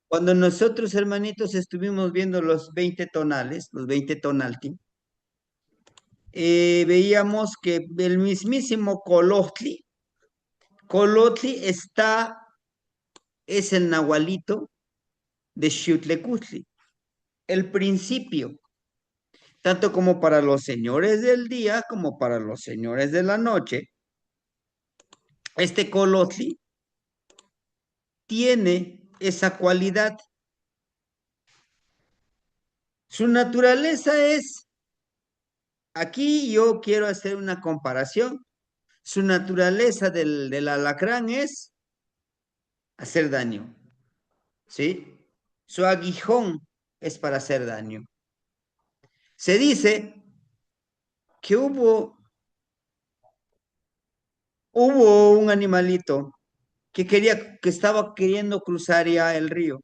Cuando nosotros, hermanitos, estuvimos viendo los 20 tonales, los 20 tonalti, veíamos que el mismísimo Colotli es el nahualito de Xiutlecutli, el principio, tanto como para los señores del día como para los señores de la noche. Este Colotli tiene esa cualidad. Su naturaleza es, aquí yo quiero hacer una comparación. Su naturaleza del alacrán es hacer daño, ¿sí? Su aguijón es para hacer daño. Se dice que hubo un animalito que estaba queriendo cruzar ya el río,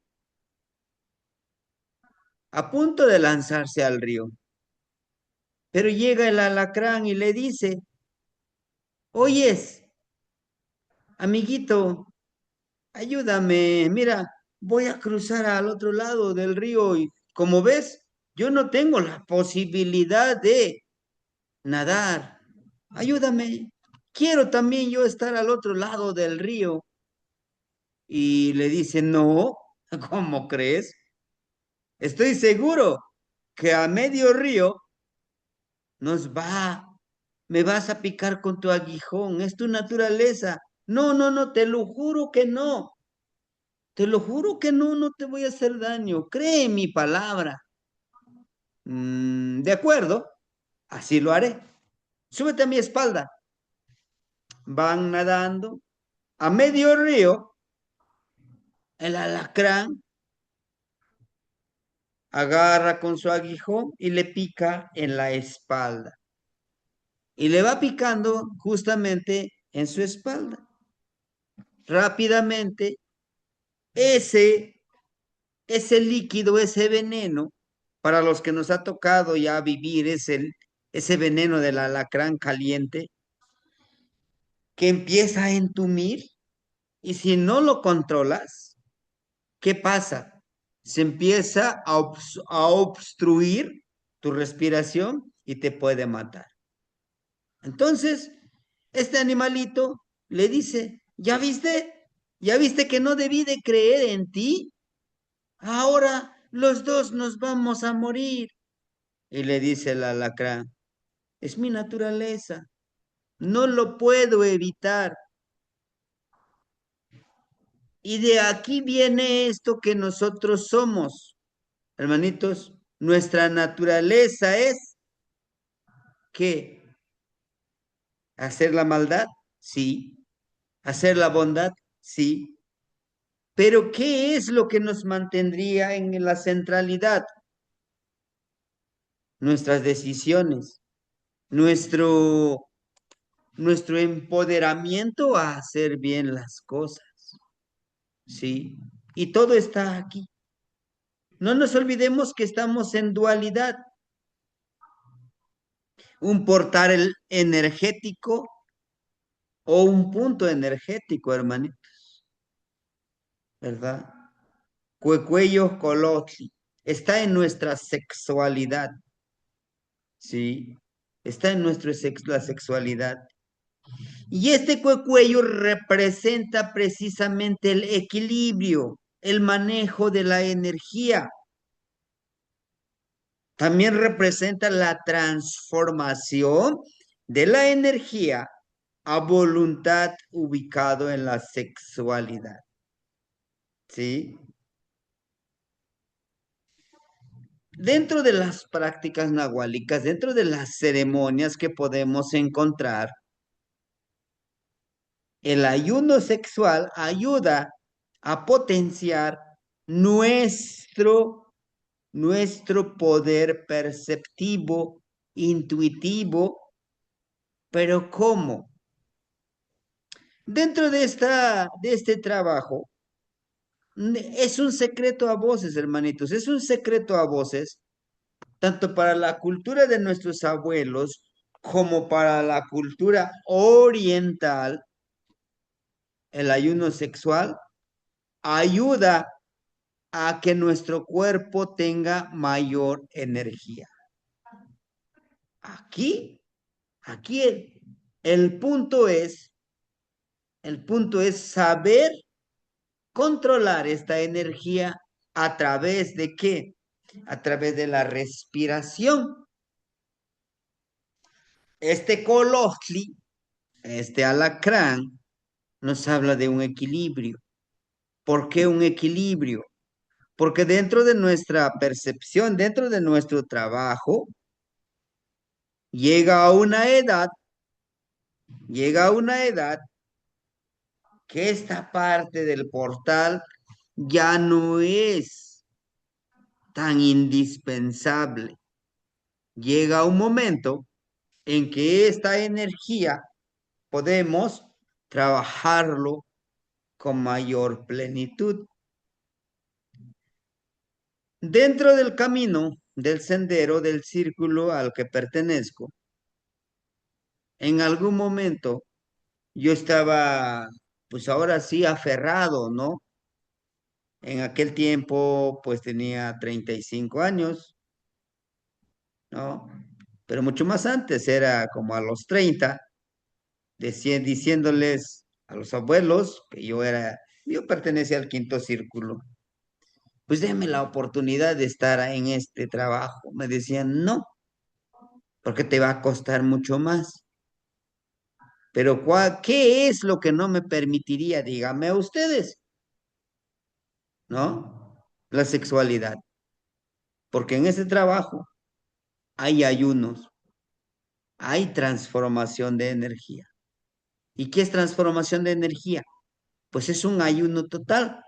a punto de lanzarse al río. Pero llega el alacrán y le dice, oyes, amiguito, ayúdame, mira, voy a cruzar al otro lado del río y como ves, yo no tengo la posibilidad de nadar. Ayúdame. Quiero también yo estar al otro lado del río. Y le dice, no, ¿cómo crees? Estoy seguro que a medio río nos va, me vas a picar con tu aguijón, es tu naturaleza. No, no, no, te lo juro que no. Te lo juro que no, no te voy a hacer daño. Cree en mi palabra. De acuerdo, así lo haré. Súbete a mi espalda. Van nadando. A medio río, el alacrán agarra con su aguijón y le pica en la espalda. Y le va picando justamente en su espalda. Rápidamente, ese, ese líquido, ese veneno, para los que nos ha tocado ya vivir ese veneno del alacrán caliente, que empieza a entumir y si no lo controlas, ¿qué pasa? Se empieza a obstruir tu respiración y te puede matar. Entonces, este animalito le dice, ¿ya viste? ¿Ya viste que no debí de creer en ti? Ahora los dos nos vamos a morir. Y le dice el alacrán, es mi naturaleza, no lo puedo evitar. Y de aquí viene esto que nosotros somos, hermanitos. Nuestra naturaleza es que hacer la maldad, sí. Hacer la bondad, sí. Pero ¿qué es lo que nos mantendría en la centralidad? Nuestras decisiones, nuestro, nuestro empoderamiento a hacer bien las cosas, sí. Y todo está aquí. No nos olvidemos que estamos en dualidad. Un portal energético o un punto energético, hermanito, ¿verdad? Cuello colotli. Está en nuestra sexualidad, ¿sí? Está en la sexualidad. Y este cuello representa precisamente el equilibrio, el manejo de la energía. También representa la transformación de la energía a voluntad ubicado en la sexualidad. ¿Sí? Dentro de las prácticas nahuálicas, dentro de las ceremonias que podemos encontrar, el ayuno sexual ayuda a potenciar nuestro, nuestro poder perceptivo, intuitivo, pero ¿cómo? Dentro de este trabajo, es un secreto a voces, hermanitos, es un secreto a voces, tanto para la cultura de nuestros abuelos como para la cultura oriental, el ayuno sexual ayuda a que nuestro cuerpo tenga mayor energía. Aquí, aquí el punto es, el punto es saber controlar esta energía a través de qué? A través de la respiración. Este colostli, este alacrán, nos habla de un equilibrio. ¿Por qué un equilibrio? Porque dentro de nuestra percepción, dentro de nuestro trabajo, llega a una edad, llega a una edad que esta parte del portal ya no es tan indispensable. Llega un momento en que esta energía podemos trabajarlo con mayor plenitud. Dentro del camino, del sendero, del círculo al que pertenezco, en algún momento yo estaba, pues ahora sí, aferrado, ¿no? En aquel tiempo, pues tenía 35 años, ¿no? Pero mucho más antes, era como a los 30, diciéndoles a los abuelos que yo pertenecía al quinto círculo. Pues déme la oportunidad de estar en este trabajo. Me decían, no, porque te va a costar mucho más. Pero ¿qué es lo que no me permitiría? Dígame a ustedes, ¿no? La sexualidad. Porque en ese trabajo hay ayunos, hay transformación de energía. ¿Y qué es transformación de energía? Pues es un ayuno total.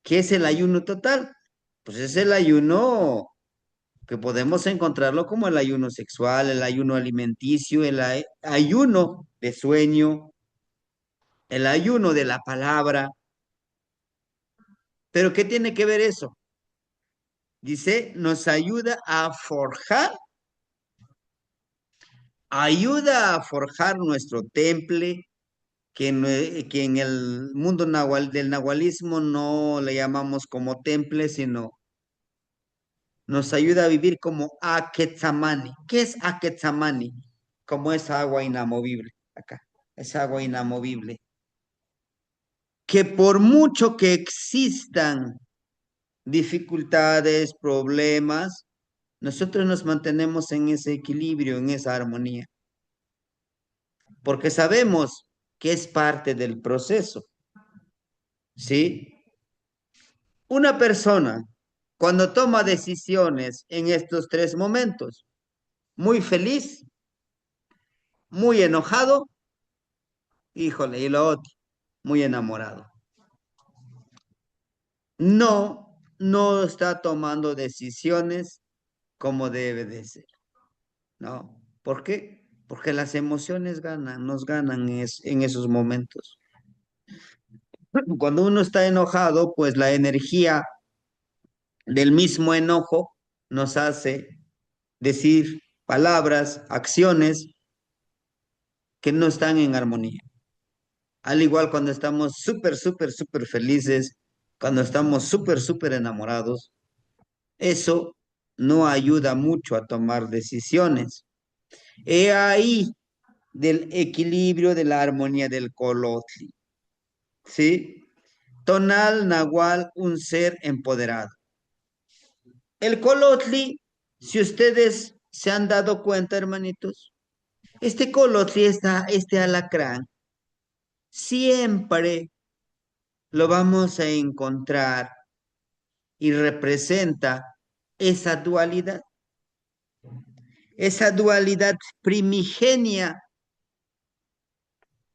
¿Qué es el ayuno total? Pues es el ayuno que podemos encontrarlo como el ayuno sexual, el ayuno alimenticio, el ayuno de sueño, el ayuno de la palabra. Pero ¿qué tiene que ver eso? Dice, nos ayuda a forjar nuestro temple, que en el mundo del nahualismo no le llamamos como temple, sino nos ayuda a vivir como Aquetzamani. ¿Qué es Aquetzamani? Como esa agua inamovible, acá, esa agua inamovible. Que por mucho que existan dificultades, problemas, nosotros nos mantenemos en ese equilibrio, en esa armonía, porque sabemos que es parte del proceso, ¿sí? Una persona, cuando toma decisiones en estos tres momentos, muy feliz, muy enojado, híjole, y lo otro, muy enamorado. No está tomando decisiones como debe de ser, ¿no? ¿Por qué? Porque las emociones nos ganan en esos momentos. Cuando uno está enojado, pues la energía del mismo enojo nos hace decir palabras, acciones que no están en armonía. Al igual cuando estamos súper felices, cuando estamos súper enamorados, eso no ayuda mucho a tomar decisiones. He ahí del equilibrio de la armonía del colotli, ¿sí? Tonal, nahual, un ser empoderado. El colotli, si ustedes se han dado cuenta, hermanitos, este colotli, este alacrán, siempre lo vamos a encontrar y representa esa dualidad primigenia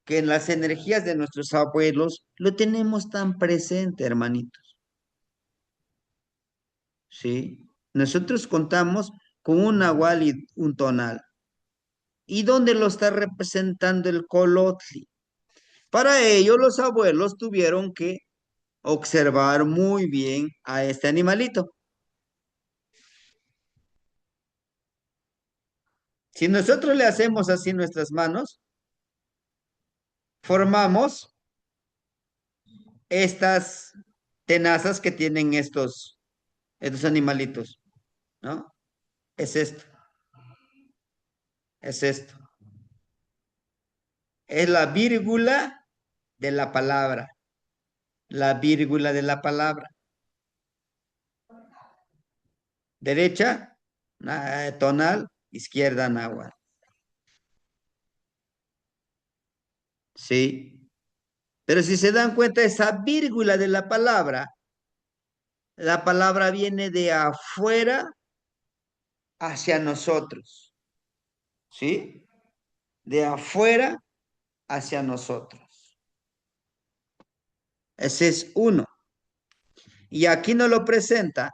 que en las energías de nuestros abuelos lo tenemos tan presente, hermanitos, ¿sí? Nosotros contamos con un nahual y un tonal. ¿Y dónde lo está representando el colotli? Para ello, los abuelos tuvieron que observar muy bien a este animalito. Si nosotros le hacemos así nuestras manos, formamos estas tenazas que tienen estos animalitos, ¿no? Es esto, es esto. Es la vírgula de la palabra, la vírgula de la palabra. Derecha, tonal, izquierda, náhuatl. Sí. Pero si se dan cuenta, esa vírgula de la palabra viene de afuera hacia nosotros, ¿sí? De afuera hacia nosotros. Ese es uno. Y aquí nos lo presenta.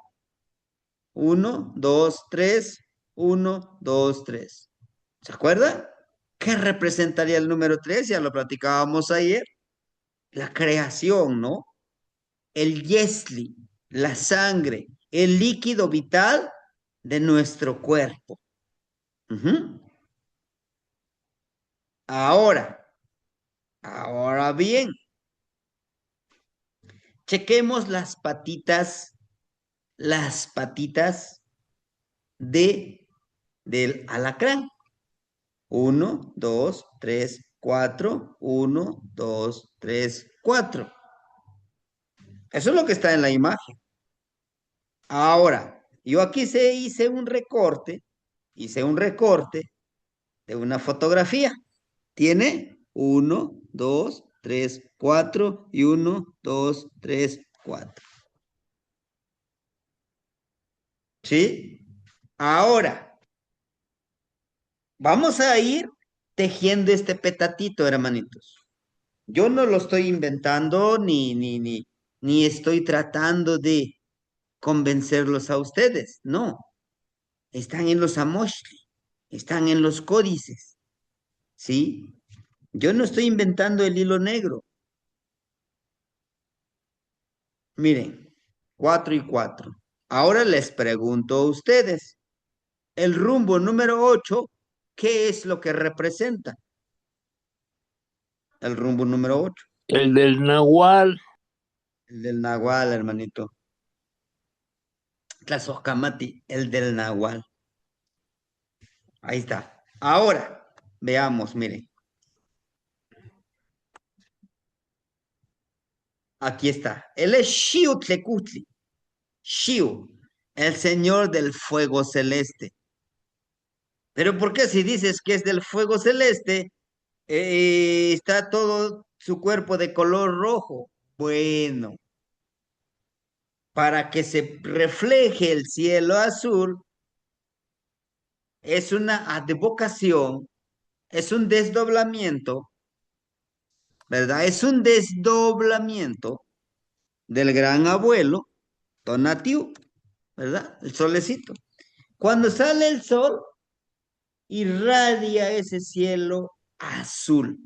Uno, dos, tres. Uno, dos, tres. ¿Se acuerda? ¿Qué representaría el número tres? Ya lo platicábamos ayer. La creación, ¿no? El yesli, la sangre, el líquido vital de nuestro cuerpo. Ujú. Ahora, ahora bien, chequemos las patitas de, del alacrán. Uno, dos, tres, cuatro. Uno, dos, tres, cuatro. Eso es lo que está en la imagen. Ahora, yo aquí hice un recorte de una fotografía. Tiene uno, dos, tres, cuatro y uno, dos, tres, cuatro. ¿Sí? Ahora, vamos a ir tejiendo este petatito, hermanitos. Yo no lo estoy inventando ni estoy tratando de convencerlos a ustedes. No, están en los amoshli, están en los códices, ¿sí? Yo no estoy inventando el hilo negro. Miren, cuatro y cuatro. Ahora les pregunto a ustedes, el rumbo número 8, ¿qué es lo que representa? El rumbo número 8, El del Nahual. el del Nahual, hermanito. Tlazocamati, el del Nahual. Ahí está. Ahora, veamos, miren. Aquí está. Él es Xiu Tlecutli. Xiu, el señor del fuego celeste. Pero ¿por qué si dices que es del fuego celeste, está todo su cuerpo de color rojo? Bueno, para que se refleje el cielo azul, es una advocación, es un desdoblamiento, ¿verdad? Es un desdoblamiento del gran abuelo Tonatiuh, ¿verdad? El solecito. Cuando sale el sol, irradia ese cielo azul.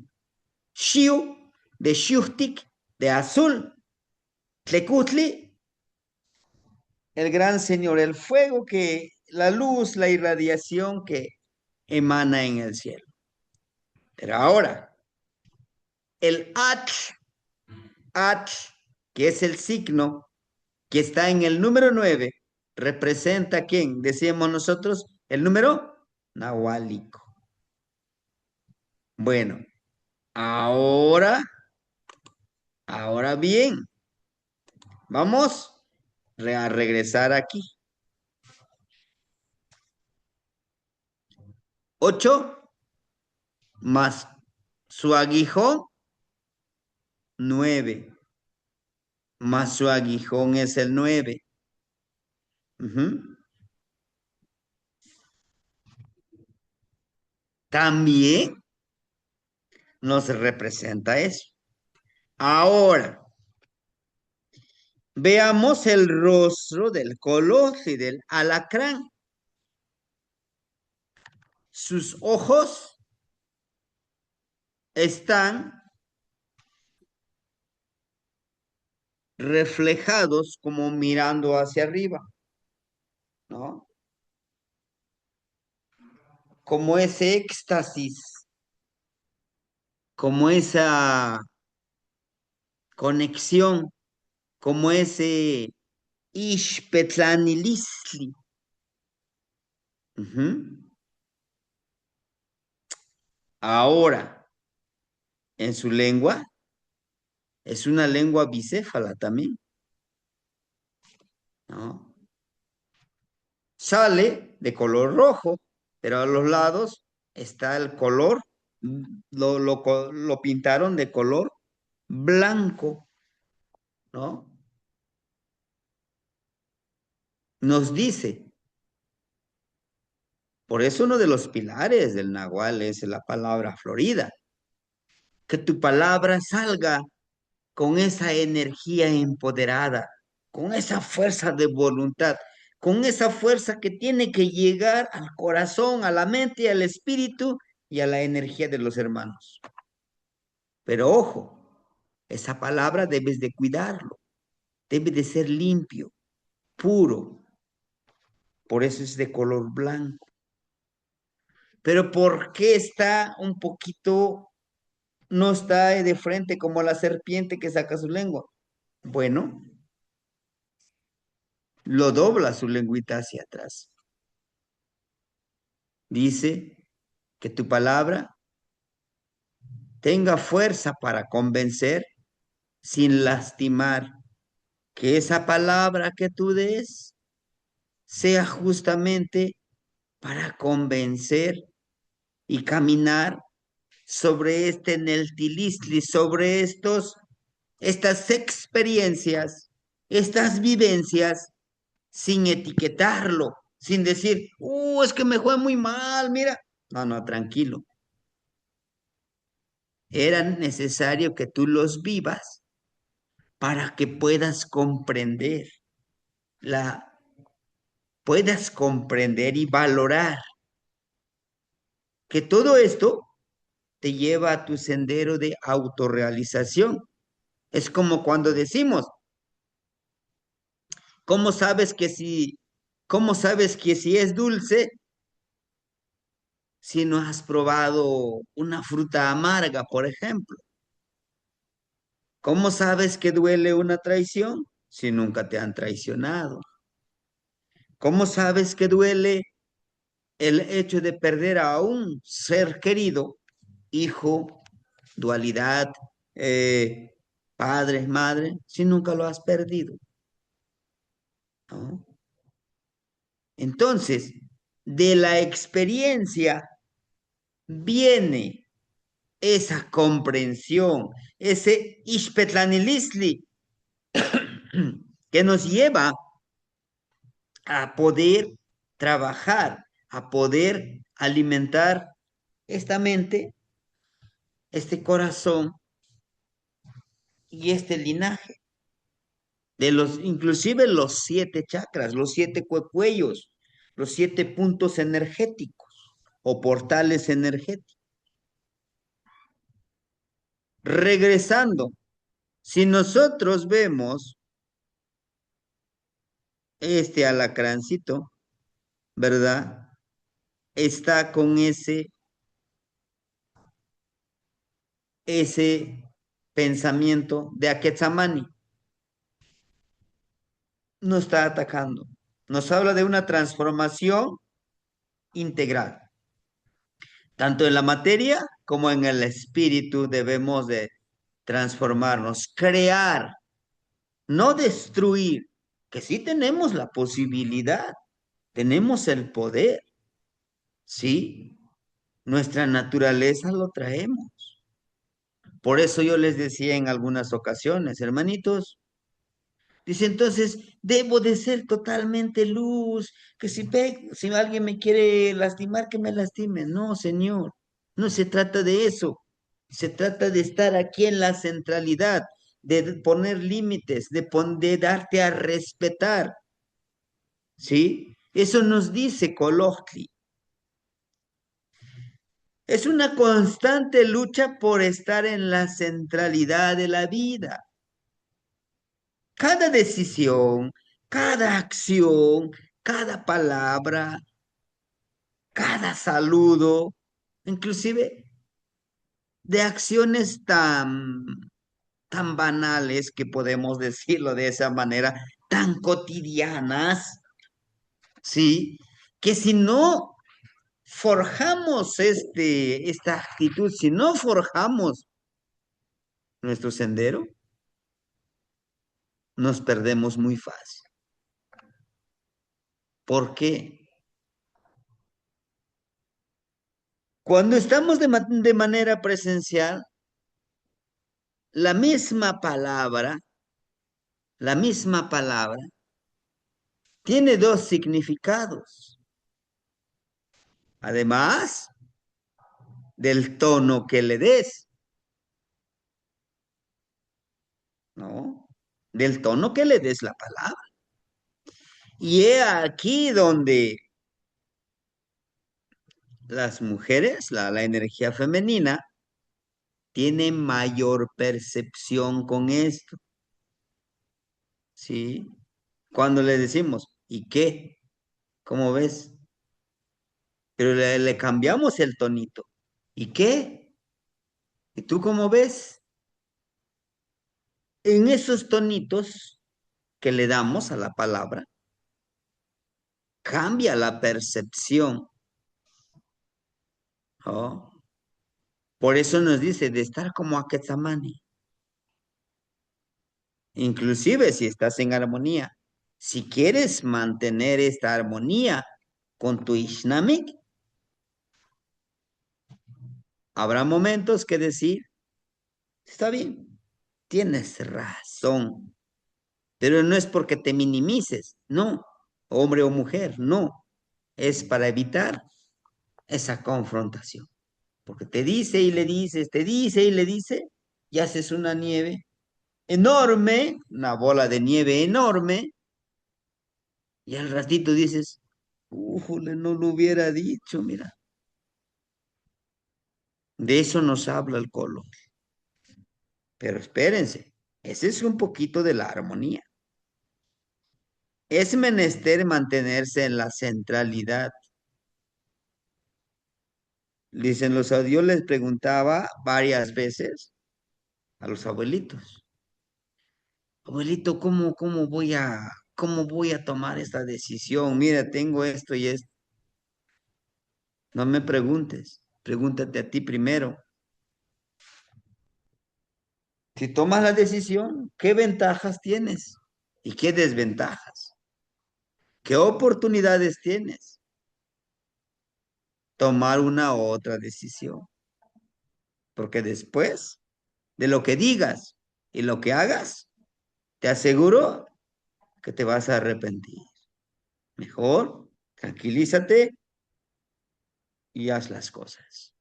Xiu, de Xiuhtic, de azul. Tlecutli, el gran señor, el fuego la luz, la irradiación que emana en el cielo. Pero ahora, el At, que es el signo que está en el número 9, representa a quién, decíamos nosotros, el número nahuálico. Bueno, ahora, ahora bien, vamos a regresar aquí. 8 más su aguijón, 9 más su aguijón es el 9. Ujú. También nos representa eso. Ahora, veamos el rostro del colosio y del alacrán. Sus ojos están reflejados como mirando hacia arriba, ¿no? Como ese éxtasis, como esa, conexión, como ese Ixpetlanilistli. Ujú. Ahora, en su lengua, es una lengua bicéfala también, ¿no? Sale de color rojo, pero a los lados está el color, lo pintaron de color blanco, ¿no? Nos dice, por eso uno de los pilares del Nahual es la palabra florida, que tu palabra salga con esa energía empoderada, con esa fuerza de voluntad, con esa fuerza que tiene que llegar al corazón, a la mente, al espíritu y a la energía de los hermanos. Pero ojo, esa palabra debes de cuidarlo, debe de ser limpio, puro, por eso es de color blanco. Pero ¿por qué está un poquito, no está de frente como la serpiente que saca su lengua? Bueno, lo dobla su lengüita hacia atrás. Dice que tu palabra tenga fuerza para convencer sin lastimar, que esa palabra que tú des sea justamente para convencer y caminar sobre este Neltilistli, sobre estas experiencias, estas vivencias, sin etiquetarlo, sin decir, es que me fue muy mal, mira. No, no, tranquilo. Era necesario que tú los vivas para que la, puedas comprender y valorar que todo esto te lleva a tu sendero de autorrealización. Es como cuando decimos, ¿cómo sabes que si, cómo sabes que si es dulce si no has probado una fruta amarga, por ejemplo? ¿Cómo sabes que duele una traición si nunca te han traicionado? ¿Cómo sabes que duele el hecho de perder a un ser querido, hijo, dualidad, eh, padre, madre, si nunca lo has perdido? ¿No? Entonces, de la experiencia viene esa comprensión, ese Ixpetlanilisli que nos lleva a poder trabajar, a poder alimentar esta mente, este corazón y este linaje de inclusive los 7 chakras, los 7 cuellos, los 7 puntos energéticos o portales energéticos. Regresando, si nosotros vemos este alacrancito, ¿verdad? Está con ese pensamiento de Aquetzamani. No está atacando. Nos habla de una transformación integral. Tanto en la materia como en el espíritu debemos de transformarnos, crear, no destruir, que sí tenemos la posibilidad, tenemos el poder, sí, nuestra naturaleza lo traemos. Por eso yo les decía en algunas ocasiones, hermanitos, dice entonces, debo de ser totalmente luz, que si alguien me quiere lastimar, que me lastime. No, señor, no se trata de eso. Se trata de estar aquí en la centralidad, de poner límites, de darte a respetar, ¿sí? Eso nos dice Cologli. Es una constante lucha por estar en la centralidad de la vida. Cada decisión, cada acción, cada palabra, cada saludo, inclusive de acciones tan tan banales que podemos decirlo de esa manera, tan cotidianas, ¿sí? Que si no forjamos esta actitud, si no forjamos nuestro sendero, nos perdemos muy fácil. ¿Por qué? Cuando estamos de manera presencial, la la misma palabra, tiene dos significados. Además del tono que le des, ¿no? Del tono que le des la palabra. Y he aquí donde las mujeres, la energía femenina, tiene mayor percepción con esto, ¿sí? Cuando le decimos, ¿y qué? ¿Cómo ves? Pero le cambiamos el tonito. ¿Y qué? ¿Y tú cómo ves? En esos tonitos que le damos a la palabra, cambia la percepción, ¿no? Por eso nos dice de estar como Aquetzamani. Inclusive si estás en armonía, si quieres mantener esta armonía con tu Ishnamik, habrá momentos que decir, está bien, tienes razón, pero no es porque te minimices, no, hombre o mujer, no, es para evitar esa confrontación, porque te dice y le dices, te dice y le dice, y haces una nieve enorme, una bola de nieve enorme, y al ratito dices, ¡újule, no lo hubiera dicho, mira! De eso nos habla el colo. Pero espérense, ese es un poquito de la armonía. Es menester mantenerse en la centralidad. Dicen los audios, les preguntaba varias veces a los abuelitos, abuelito, cómo voy a tomar esta decisión? Mira, tengo esto y esto. No me preguntes, pregúntate a ti primero. Si tomas la decisión, ¿qué ventajas tienes? ¿Y qué desventajas? ¿Qué oportunidades tienes? Tomar una u otra decisión. Porque después de lo que digas y lo que hagas, te aseguro que te vas a arrepentir. Mejor, tranquilízate y haz las cosas.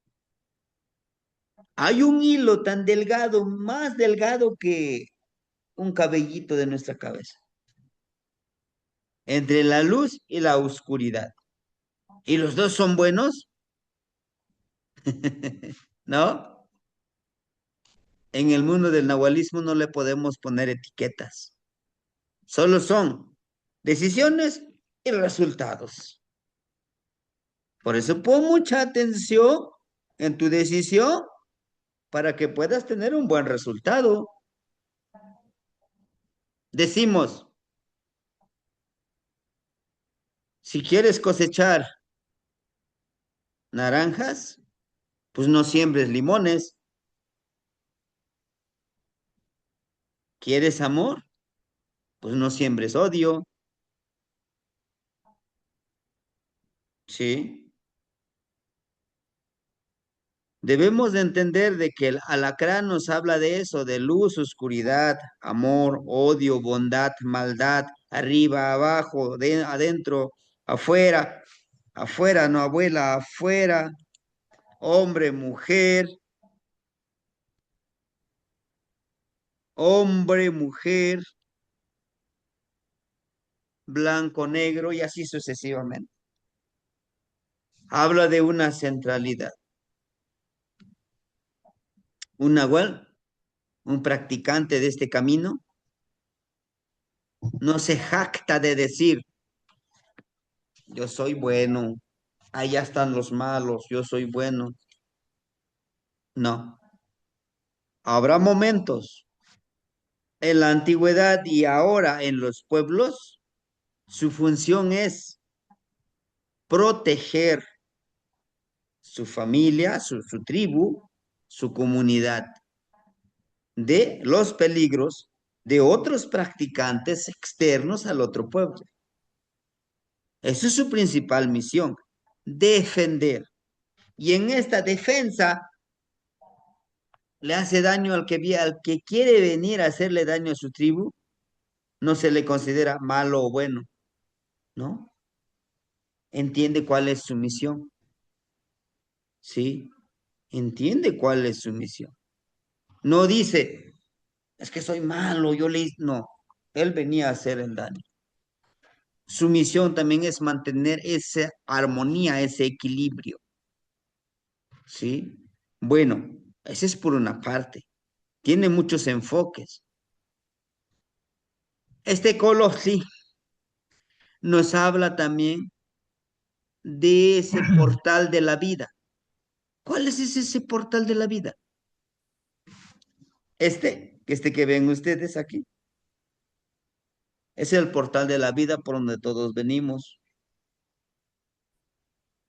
Hay un hilo tan delgado, más delgado que un cabellito de nuestra cabeza, entre la luz y la oscuridad. ¿Y los dos son buenos? ¿No? En el mundo del nahualismo no le podemos poner etiquetas. Solo son decisiones y resultados. Por eso pon mucha atención en tu decisión para que puedas tener un buen resultado. Decimos, si quieres cosechar naranjas, pues no siembres limones. ¿Quieres amor? Pues no siembres odio. ¿Sí? Debemos de entender de que el alacrán nos habla de eso, de luz, oscuridad, amor, odio, bondad, maldad, arriba, abajo, adentro, afuera, afuera, no abuela, afuera, hombre, mujer, hombre, mujer, blanco, negro y así sucesivamente. Habla de una centralidad. Un nahual, un practicante de este camino, no se jacta de decir, yo soy bueno, allá están los malos, yo soy bueno. No, habrá momentos. En la antigüedad y ahora en los pueblos, su función es proteger su familia, su tribu, su comunidad de los peligros de otros practicantes externos al otro pueblo. Esa es su principal misión, defender. Y en esta defensa le hace daño al que quiere venir a hacerle daño a su tribu, no se le considera malo o bueno, ¿no? Entiende cuál es su misión, ¿sí? Entiende cuál es su misión. No dice, es que soy malo, yo le... No, él venía a hacer el daño. Su misión también es mantener esa armonía, ese equilibrio, ¿sí? Bueno, ese es por una parte. Tiene muchos enfoques. Este color, sí, nos habla también de ese portal de la vida. ¿Cuál es ese portal de la vida? Este que ven ustedes aquí, es el portal de la vida por donde todos venimos,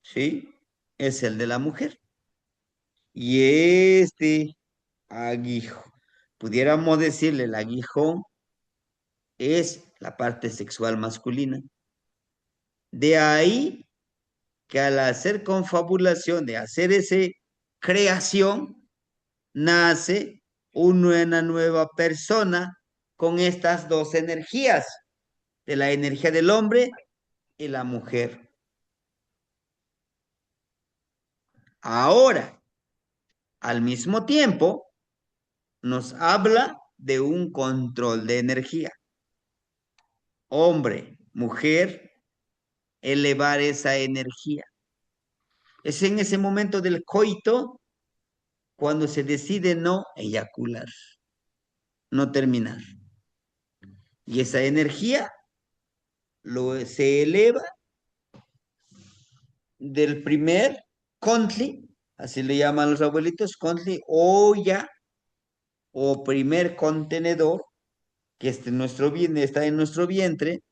¿sí? Es el de la mujer. Y este aguijón, pudiéramos decirle el aguijón, es la parte sexual masculina. De ahí que al hacer confabulación, de hacer ese creación, nace una nueva persona con estas dos energías, de la energía del hombre y la mujer. Ahora, al mismo tiempo, nos habla de un control de energía. Hombre, mujer, elevar esa energía. Es en ese momento del coito cuando se decide no eyacular, no terminar. Y esa energía se eleva del primer contli, así le llaman los abuelitos, contli, olla o primer contenedor, que está en nuestro vientre,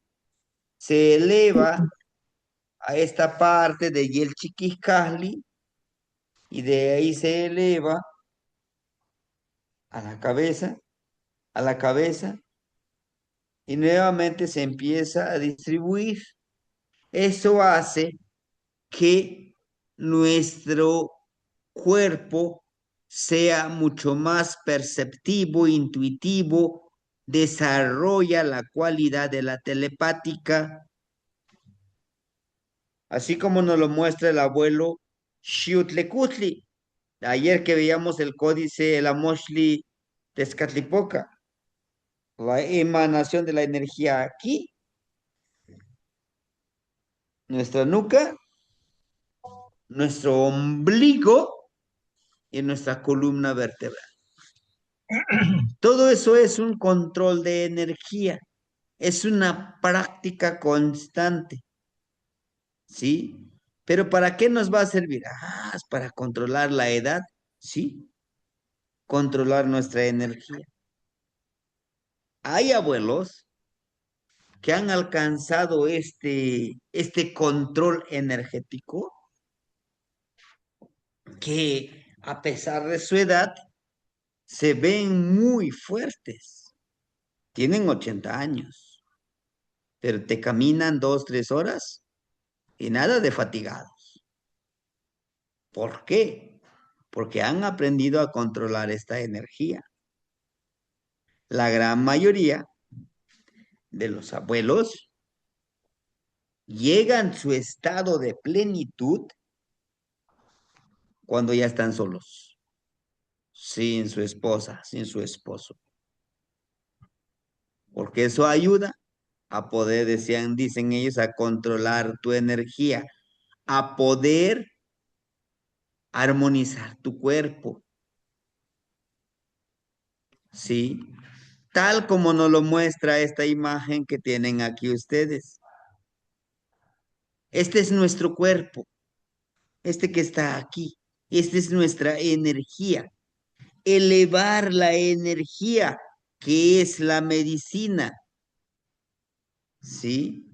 se eleva a esta parte de Yelchiquiscasli y de ahí se eleva a la cabeza, a la cabeza, y nuevamente se empieza a distribuir. Eso hace que nuestro cuerpo sea mucho más perceptivo, intuitivo, desarrolla la cualidad de la telepática, así como nos lo muestra el abuelo Xiutlecutli. Ayer que veíamos el códice, el Amoshli Tezcatlipoca, la emanación de la energía aquí, nuestra nuca, nuestro ombligo y nuestra columna vertebral. Todo eso es un control de energía, es una práctica constante, ¿sí? Pero ¿para qué nos va a servir? Ah, es para controlar la edad, ¿sí? Controlar nuestra energía. Hay abuelos que han alcanzado este control energético que a pesar de su edad se ven muy fuertes. Tienen 80 años, pero te caminan 2, 3 horas y nada de fatigados. ¿Por qué? Porque han aprendido a controlar esta energía. La gran mayoría de los abuelos llegan a su estado de plenitud cuando ya están solos, sin su esposa, sin su esposo. Porque eso ayuda a poder, dicen ellos, a controlar tu energía, a poder armonizar tu cuerpo, ¿sí? Tal como nos lo muestra esta imagen que tienen aquí ustedes. Este es nuestro cuerpo, este que está aquí. Esta es nuestra energía. Elevar la energía ¿Qué es la medicina? ¿Sí?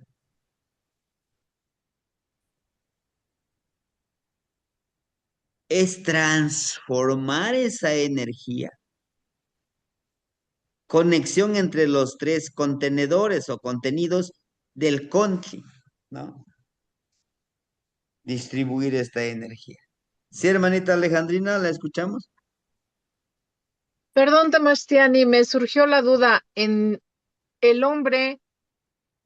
Es transformar esa energía. Conexión entre los tres contenedores o contenidos del country, ¿no? Distribuir esta energía. Sí, hermanita Alejandrina, ¿la escuchamos? Perdón, Tamastiani, me surgió la duda. ¿En el hombre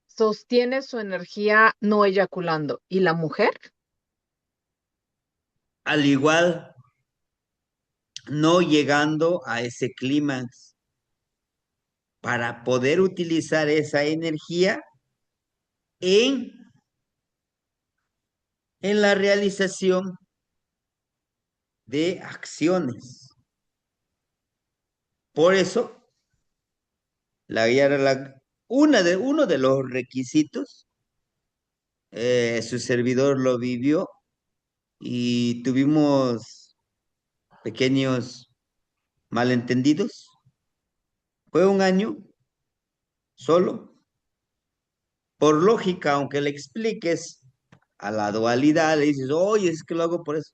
sostiene su energía no eyaculando y la mujer? Al igual, no llegando a ese clímax para poder utilizar esa energía en, en la realización de acciones. Por eso, uno de los requisitos, su servidor lo vivió y tuvimos pequeños malentendidos. Fue un año solo. Por lógica, aunque le expliques a la dualidad, le dices, oye, es que lo hago por eso.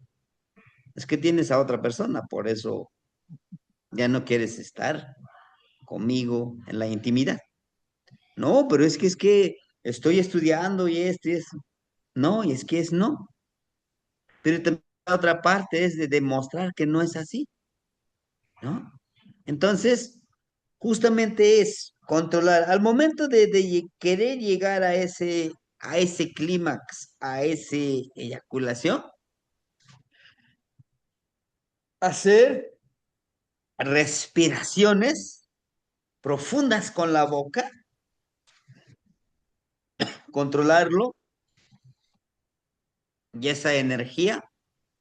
Es que tienes a otra persona, por eso ya no quieres estar conmigo en la intimidad. No, pero es que estoy estudiando y esto y eso. No, y es que es no. Pero también la otra parte es de demostrar que no es así, ¿no? Entonces, justamente es controlar. Al momento de querer llegar a ese clímax, a ese eyaculación, hacer respiraciones profundas con la boca, controlarlo, y esa energía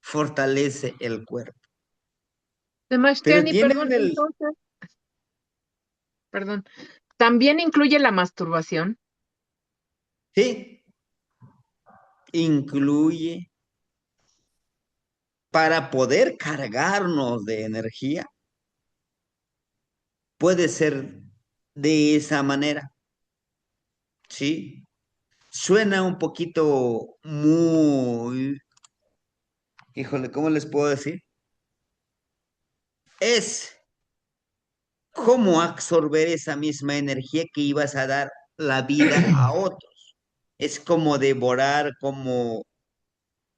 fortalece el cuerpo. Pero Tamastiani, tiene perdón, el, entonces, perdón, ¿también incluye la masturbación? sí, incluye para poder cargarnos de energía, puede ser de esa manera, ¿sí? Suena un poquito muy, híjole, ¿cómo les puedo decir? Es cómo absorber esa misma energía que ibas a dar la vida a otros. Es como devorar, como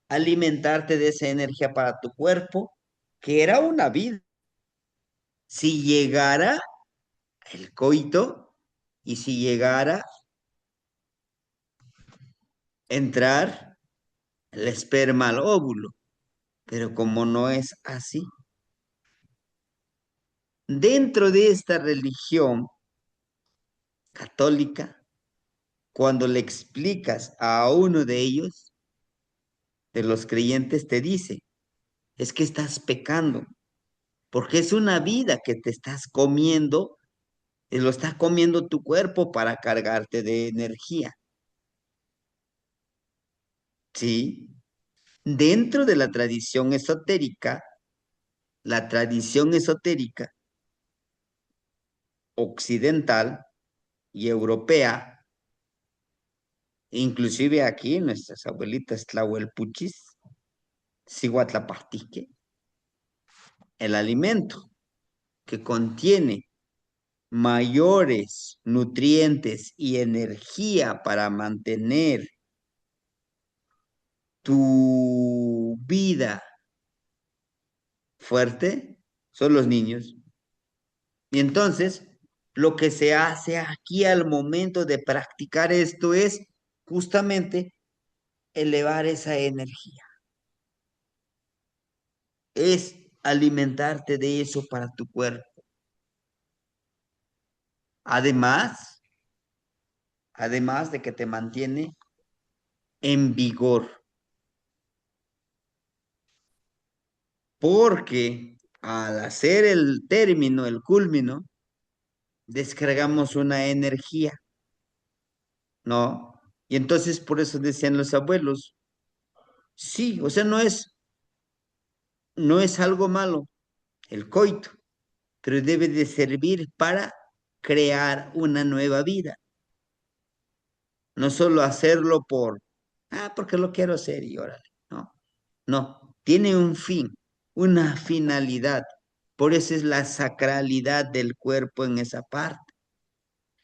alimentarte de esa energía para tu cuerpo, que era una vida. Si llegara el coito y si llegara a entrar el esperma al óvulo, pero como no es así, dentro de esta religión católica, cuando le explicas a uno de ellos, de los creyentes, te dice, es que estás pecando, porque es una vida que te estás comiendo, y lo está comiendo tu cuerpo para cargarte de energía, ¿sí? Dentro de la tradición esotérica occidental y europea, inclusive aquí nuestras abuelitas tlahuelpuchis, Cihuatlapartique, el alimento que contiene mayores nutrientes y energía para mantener tu vida fuerte son los niños. Y entonces, lo que se hace aquí al momento de practicar esto es justamente elevar esa energía, es alimentarte de eso para tu cuerpo. Además, además de que te mantiene en vigor, porque al hacer el término, el culmino, descargamos una energía, ¿no? Y entonces por eso decían los abuelos, sí, o sea, no es algo malo el coito, pero debe de servir para crear una nueva vida. No solo hacerlo porque lo quiero hacer y órale, no. No, tiene un fin, una finalidad. Por eso es la sacralidad del cuerpo en esa parte.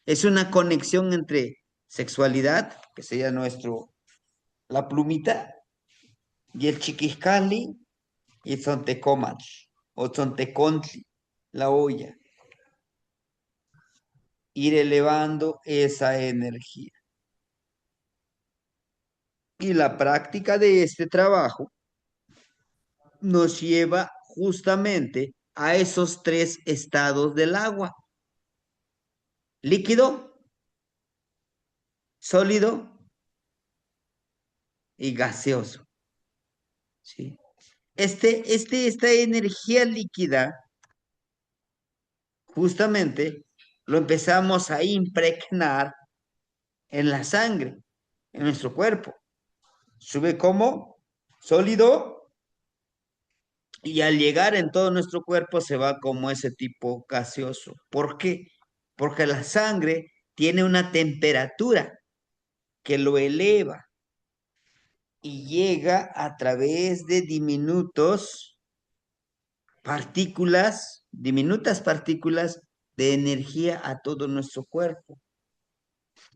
Es una conexión entre sexualidad, que sería la plumita, y el chiquiscali y el zontecomach, o zontecontli, la olla. Ir elevando esa energía. Y la práctica de este trabajo nos lleva justamente a esos tres estados del agua: líquido, sólido y gaseoso. ¿Sí? Esta energía líquida, justamente, lo empezamos a impregnar en la sangre, en nuestro cuerpo. Sube como sólido y al llegar en todo nuestro cuerpo se va como ese tipo gaseoso. ¿Por qué? Porque la sangre tiene una temperatura que lo eleva y llega a través de diminutas partículas de energía a todo nuestro cuerpo.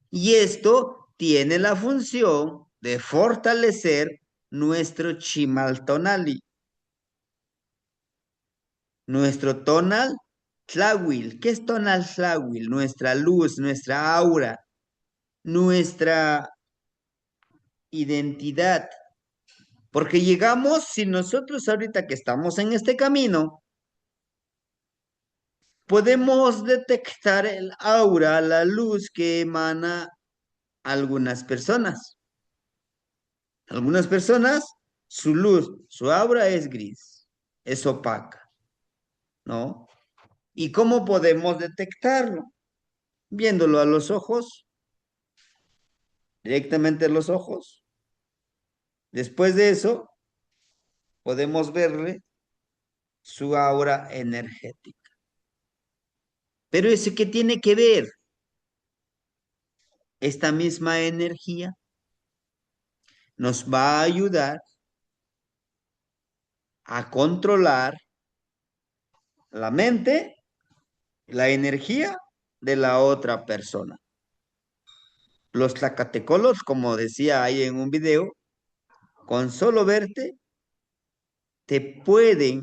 Y esto tiene la función de fortalecer nuestro chimaltonali, nuestro tonal tlawil. ¿Qué es tonal tlawil? Nuestra luz, nuestra aura, nuestra identidad. Porque llegamos, si nosotros ahorita que estamos en este camino, podemos detectar el aura, la luz que emana algunas personas. Algunas personas, su luz, su aura es gris, es opaca, ¿no? ¿Y cómo podemos detectarlo? Viéndolo a los ojos, directamente a los ojos. Después de eso, podemos verle su aura energética. Pero ¿eso qué tiene que ver? Esta misma energía nos va a ayudar a controlar la mente, la energía de la otra persona. Los tlacatecolos, como decía ahí en un video, con solo verte, te pueden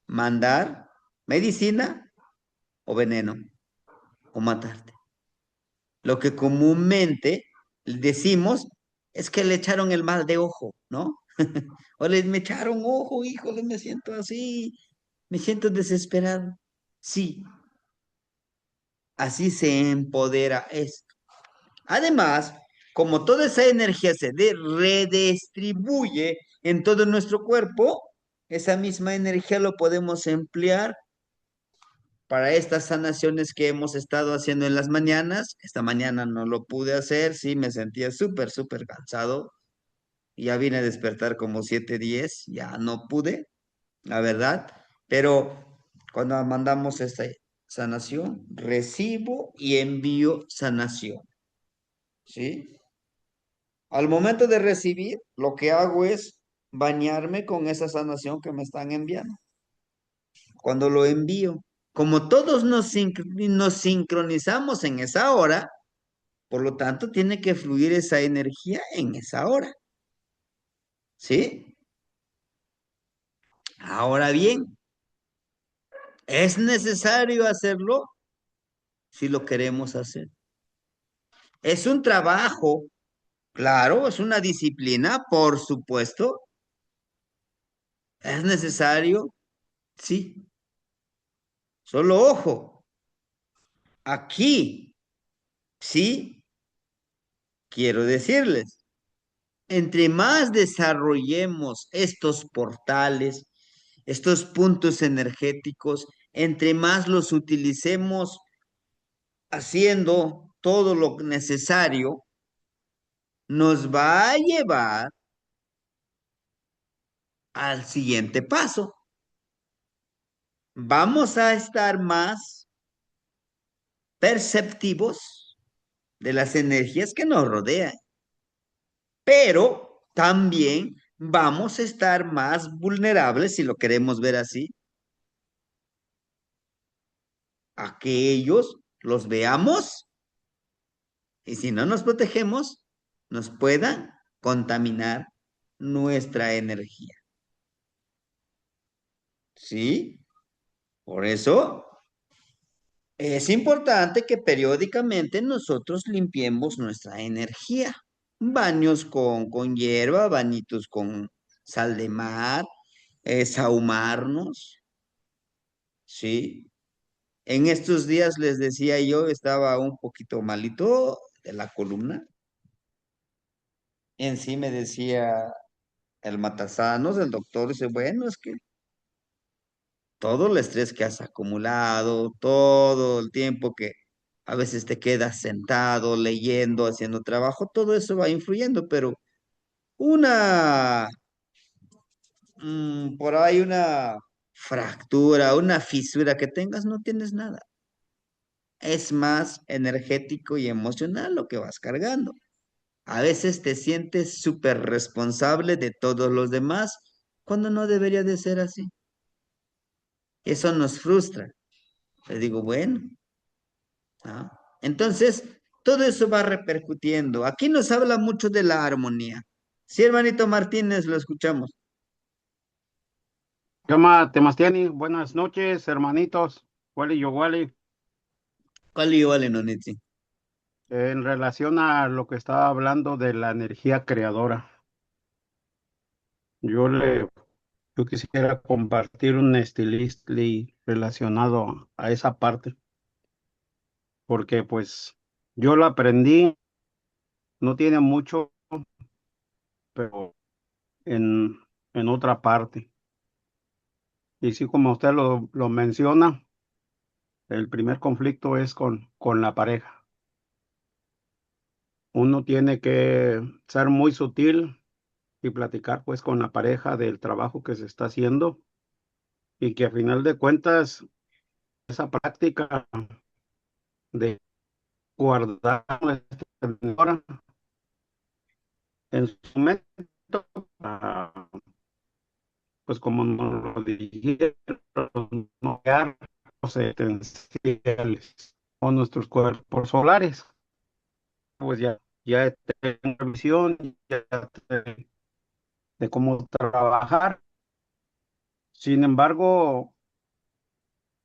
mandar medicina o veneno o matarte. Lo que comúnmente decimos es que le echaron el mal de ojo, ¿no? O me echaron ojo, híjole, me siento así, me siento desesperado. Sí, así se empodera esto. Además, como toda esa energía se redistribuye en todo nuestro cuerpo, esa misma energía lo podemos emplear para estas sanaciones que hemos estado haciendo en las mañanas. Esta mañana no lo pude hacer, sí, me sentía súper cansado. Ya vine a despertar como 7:10, ya no pude, la verdad. Pero cuando mandamos esta sanación, recibo y envío sanación, ¿sí? Al momento de recibir, lo que hago es bañarme con esa sanación que me están enviando. Cuando lo envío, como todos nos sincronizamos en esa hora, por lo tanto, tiene que fluir esa energía en esa hora. ¿Sí? Ahora bien, ¿es necesario hacerlo si lo queremos hacer? Es un trabajo, claro, es una disciplina, por supuesto. ¿Es necesario? Sí. Solo ojo, aquí, sí, quiero decirles, entre más desarrollemos estos portales, estos puntos energéticos, entre más los utilicemos haciendo todo lo necesario, nos va a llevar al siguiente paso. Vamos a estar más perceptivos de las energías que nos rodean, pero también vamos a estar más vulnerables, si lo queremos ver así, a que ellos los veamos y si no nos protegemos, nos puedan contaminar nuestra energía. ¿Sí? Por eso es importante que periódicamente nosotros limpiemos nuestra energía. Baños con hierba, bañitos con sal de mar, sahumarnos, ¿sí? En estos días les decía yo, estaba un poquito malito de la columna. En sí me decía el matasanos, el doctor, dice, bueno, es que todo el estrés que has acumulado, todo el tiempo que a veces te quedas sentado, leyendo, haciendo trabajo, todo eso va influyendo, pero una, por ahí una fractura, una fisura que tengas, no tienes nada. Es más energético y emocional lo que vas cargando. A veces te sientes súper responsable de todos los demás cuando no debería de ser así. Eso nos frustra. Le digo, bueno, ¿ah? Entonces, todo eso va repercutiendo. Aquí nos habla mucho de la armonía. Sí, hermanito Martínez, lo escuchamos. ¿Qué más, Temastiani? Buenas noches, hermanitos. Wally yo, Wally. ¿Cuál igual en Onitzi? En relación a lo que estaba hablando de la energía creadora, yo le yo quisiera compartir un estilistli relacionado a esa parte, porque pues yo lo aprendí, no tiene mucho, pero en, en otra parte. Y sí, como usted lo menciona, el primer conflicto es con la pareja. Uno tiene que ser muy sutil y platicar pues con la pareja del trabajo que se está haciendo y que a final de cuentas esa práctica de guardar nuestra ternura en su momento, ah, pues como nos lo dijeron, no crear los esenciales o nuestros cuerpos solares, pues ya tengo visión ya de cómo trabajar. Sin embargo,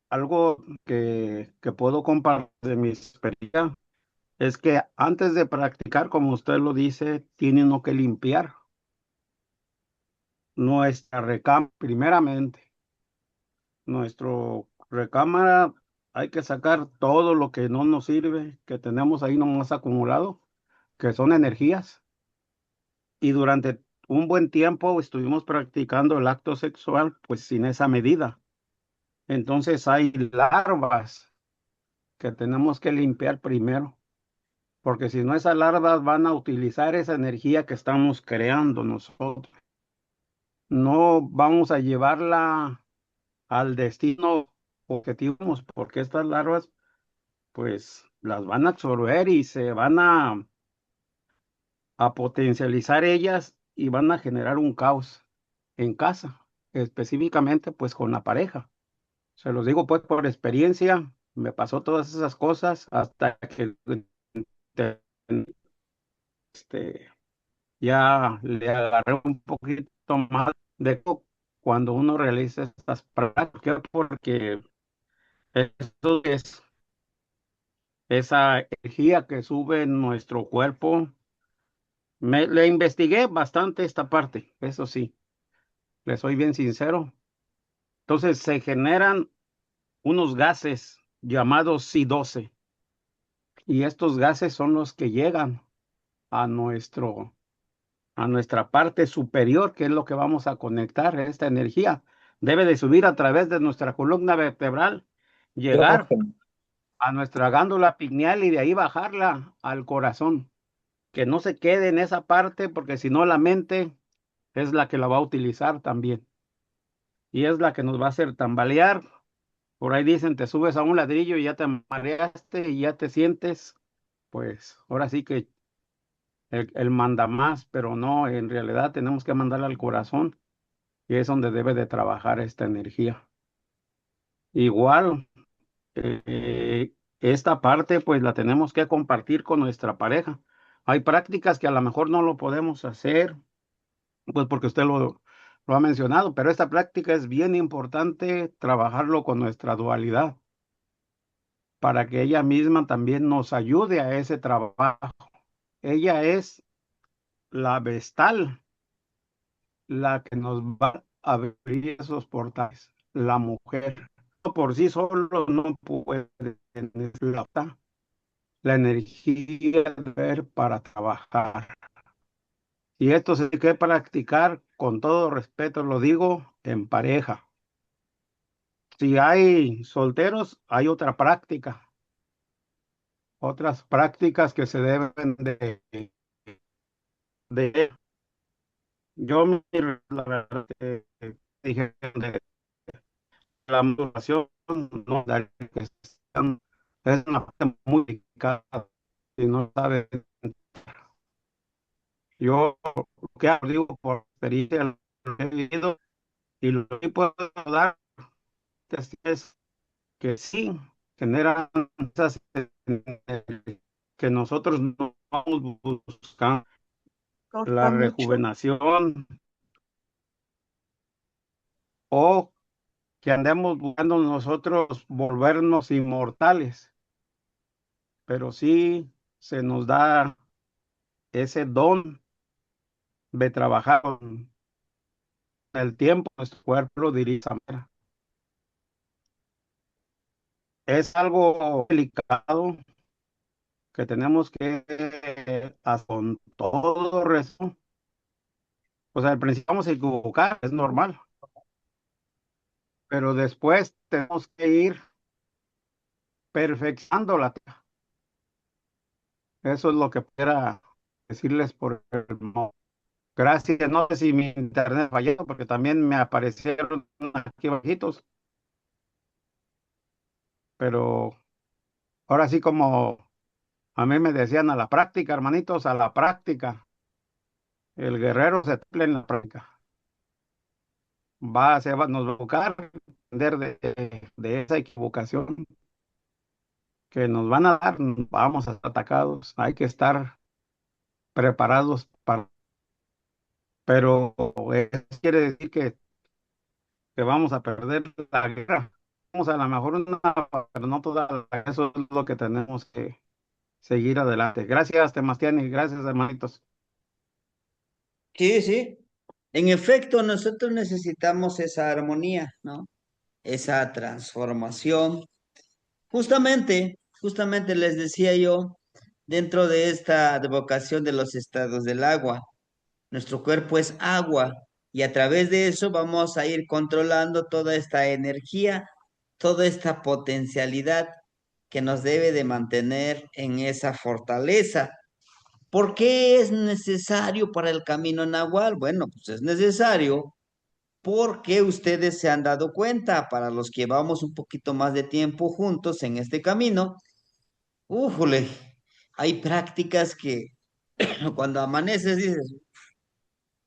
algo que puedo compartir de mi experiencia es que antes de practicar, como usted lo dice, tiene uno que limpiar nuestra recámara, primeramente. Nuestro recámara hay que sacar todo lo que no nos sirve, que tenemos ahí nomás acumulado, que son energías. Y durante un buen tiempo estuvimos practicando el acto sexual, pues sin esa medida. Entonces hay larvas que tenemos que limpiar primero, porque si no esas larvas van a utilizar esa energía que estamos creando nosotros. No vamos a llevarla al destino objetivo, porque estas larvas pues las van a absorber y se van a potencializar ellas y van a generar un caos en casa, específicamente pues con la pareja. Se los digo pues por experiencia, me pasó todas esas cosas hasta que este, ya le agarré un poquito más de cuando uno realiza estas prácticas, porque eso es esa energía que sube en nuestro cuerpo. Le investigué bastante esta parte, eso sí, le soy bien sincero. Entonces se generan unos gases llamados C12 y estos gases son los que llegan a a nuestra parte superior, que es lo que vamos a conectar. Esta energía debe de subir a través de nuestra columna vertebral, llegar a nuestra glándula pineal y de ahí bajarla al corazón. Que no se quede en esa parte, porque si no la mente es la que la va a utilizar también. Y es la que nos va a hacer tambalear Por ahí dicen, te subes a un ladrillo y ya te mareaste y ya te sientes, pues ahora sí que el manda más, pero no, en realidad tenemos que mandarle al corazón y es donde debe de trabajar esta energía. Igual, esta parte pues la tenemos que compartir con nuestra pareja. Hay prácticas que a lo mejor no lo podemos hacer, pues porque usted lo ha mencionado, pero esta práctica es bien importante trabajarlo con nuestra dualidad para que ella misma también nos ayude a ese trabajo. Ella es la vestal, la que nos va a abrir esos portales, la mujer. Por sí solo no puede tener la energía de ver para trabajar. Y esto se tiene que practicar con todo respeto, lo digo, en pareja. Si hay solteros, hay otra práctica, otras prácticas que se deben de yo, la verdad, dije de la modulación, no, que es una parte muy delicada, si no sabe, yo lo que hago, digo, por experiencia, lo he vivido y lo que puedo dar es que sí generan esas que nosotros no vamos buscando, Corta la mucho. rejuvenación o que andemos buscando nosotros volvernos inmortales, pero sí se nos da ese don de trabajar con el tiempo, nuestro cuerpo lo dirige. Es algo delicado que tenemos que hacer con todo resto. O sea, al principio vamos a equivocar, es normal, pero después tenemos que ir perfeccionando la técnica. Eso es lo que quiera decirles por el momento. Gracias, no sé si mi internet falló porque también me aparecieron aquí bajitos, pero ahora sí como a mí me decían a la práctica, hermanitos, a la práctica. El guerrero se temple en la práctica. Nos va a tocar aprender de esa equivocación que nos van a dar, vamos a estar atacados, hay que estar preparados para, pero eso quiere decir que vamos a perder la guerra. Vamos a lo mejor una, pero no toda, eso es lo que tenemos que seguir adelante. Gracias, Temastián, y gracias, hermanitos. Sí, sí. En efecto, nosotros necesitamos esa armonía, ¿no? Esa transformación. Justamente les decía yo, dentro de esta advocación de los estados del agua, nuestro cuerpo es agua y a través de eso vamos a ir controlando toda esta energía, toda esta potencialidad que nos debe de mantener en esa fortaleza. ¿Por qué es necesario para el camino nahual? Bueno, pues es necesario porque ustedes se han dado cuenta, para los que vamos un poquito más de tiempo juntos en este camino, újule, hay prácticas que cuando amaneces dices,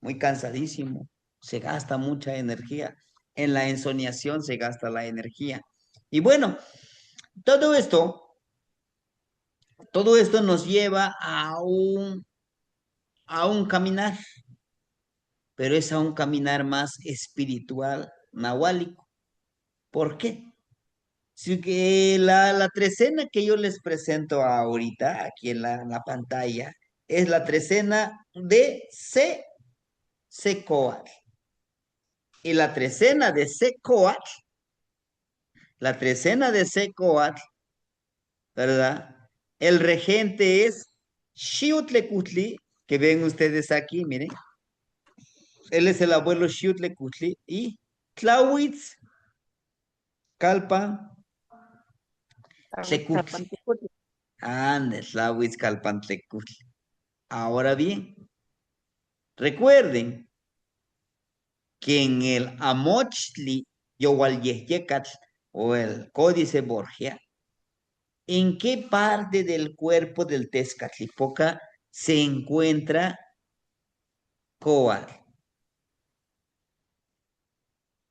muy cansadísimo, se gasta mucha energía, en la ensoñación se gasta la energía. Y bueno, todo todo esto nos lleva a un caminar, pero es a un caminar más espiritual, nahuálico. ¿Por qué? Sí que la trecena que yo les presento ahorita, aquí en la pantalla, es la trecena de Secoatl. Y la trecena de Secoatl, ¿verdad? El regente es Xiutlecutli, que ven ustedes aquí, miren. Él es el abuelo Xiutlecutli y Tlauitz Calpa Tlecutli. Ande, Tlauitz Calpan Tlecutli. Ahora bien, recuerden que en el Amochtli Yowalyehyecatl o el Códice Borgia, ¿en qué parte del cuerpo del Tezcatlipoca se encuentra Coal?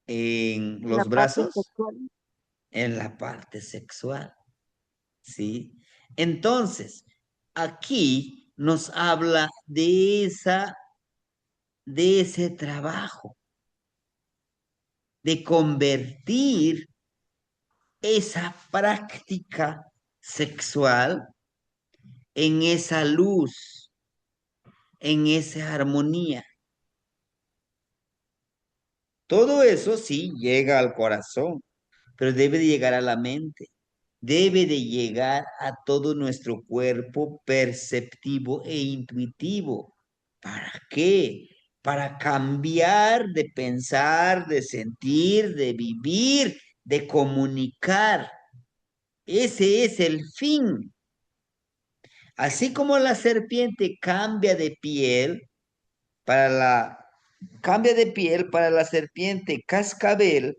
¿En La los parte brazos? sexual. En la parte sexual, ¿sí? Entonces, aquí nos habla de ese trabajo, de convertir esa práctica sexual en esa luz, en esa armonía. Todo eso sí llega al corazón, pero debe de llegar a la mente, debe de llegar a todo nuestro cuerpo perceptivo e intuitivo. ¿Para qué? Para cambiar de pensar, de sentir, de vivir, de comunicar. Ese es el fin. Así como la serpiente cambia de piel para la serpiente cascabel,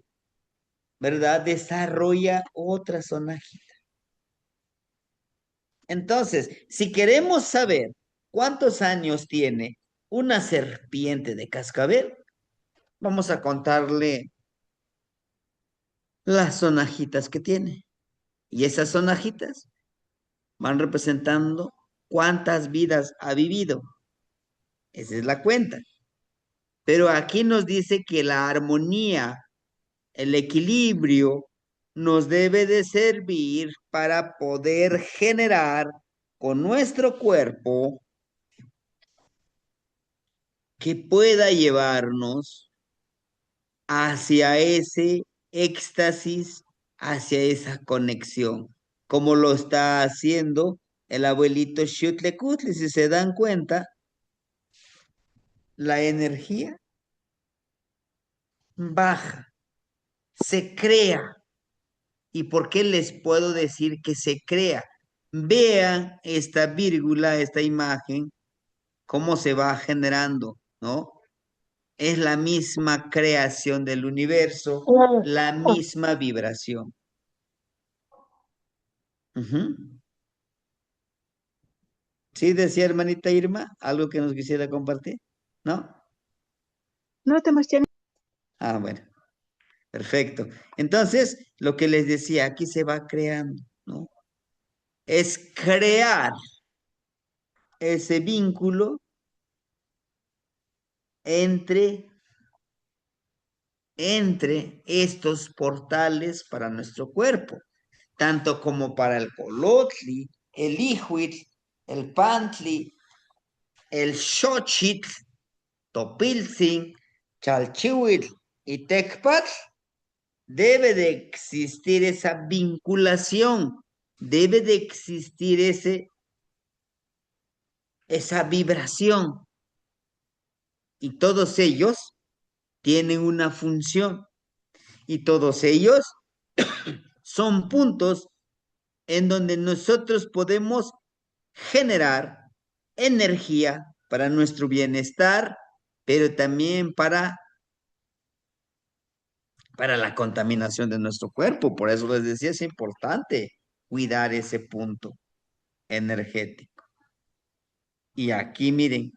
¿verdad? Desarrolla otra sonajita. Entonces, si queremos saber cuántos años tiene una serpiente de cascabel, vamos a contarle las sonajitas que tiene. Y esas sonajitas van representando cuántas vidas ha vivido. Esa es la cuenta. Pero aquí nos dice que la armonía, el equilibrio, nos debe de servir para poder generar con nuestro cuerpo que pueda llevarnos hacia ese éxtasis, hacia esa conexión, como lo está haciendo el abuelito Xiutlecutli. Si se dan cuenta, la energía baja, se crea. ¿Y por qué les puedo decir que se crea? Vean esta vírgula, esta imagen, cómo se va generando, ¿no? Es la misma creación del universo, la misma vibración. Ujú. ¿Sí decía hermanita Irma algo que nos quisiera compartir? ¿No? No, Sebastián. Ah, bueno, perfecto. Entonces, lo que les decía, aquí se va creando, ¿no? Es crear ese vínculo entre, entre estos portales para nuestro cuerpo, tanto como para el colotli, el ihuitl, el pantli, el xochitl, topiltzin, chalchihuitl y tecpatl. Debe de existir esa vinculación, debe de existir esa vibración. Y todos ellos tienen una función. Y todos ellos son puntos en donde nosotros podemos generar energía para nuestro bienestar, pero también para la contaminación de nuestro cuerpo. Por eso les decía, es importante cuidar ese punto energético. Y aquí miren,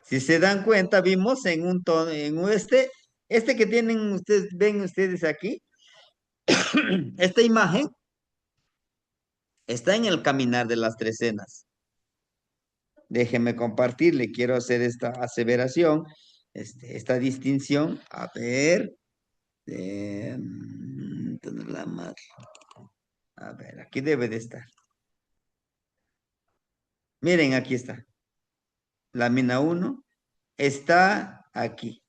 si se dan cuenta, vimos en un tono, este que tienen ustedes, ven ustedes aquí, esta imagen está en el caminar de las tres cenas. Déjenme compartirle, quiero hacer esta aseveración, esta distinción. A ver, a ver, aquí debe de estar. Miren, aquí está. Lámina 1 está aquí.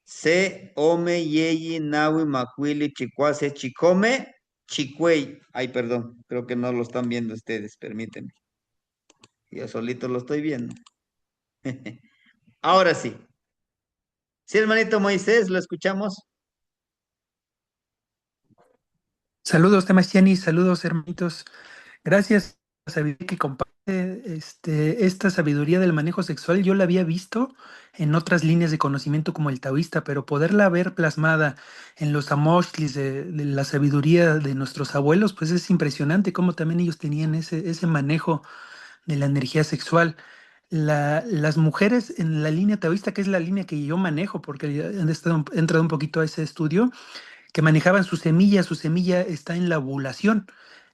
Se, ome, yeyi, nawi, macuili, chicuase, chicome, chicuey. Ay, perdón, creo que no lo están viendo ustedes, permítanme. Yo solito lo estoy viendo. Ahora sí. Sí, hermanito Moisés, lo escuchamos. Saludos, Temastiani, saludos, hermanitos. Gracias por la sabiduría que comparten. esta sabiduría del manejo sexual yo la había visto en otras líneas de conocimiento como el taoísta, pero poderla ver plasmada en los amoshtlis de la sabiduría de nuestros abuelos, pues es impresionante cómo también ellos tenían ese manejo de la energía sexual. Las mujeres en la línea taoísta, que es la línea que yo manejo, porque he entrado un poquito a ese estudio, que manejaban su semilla está en la ovulación.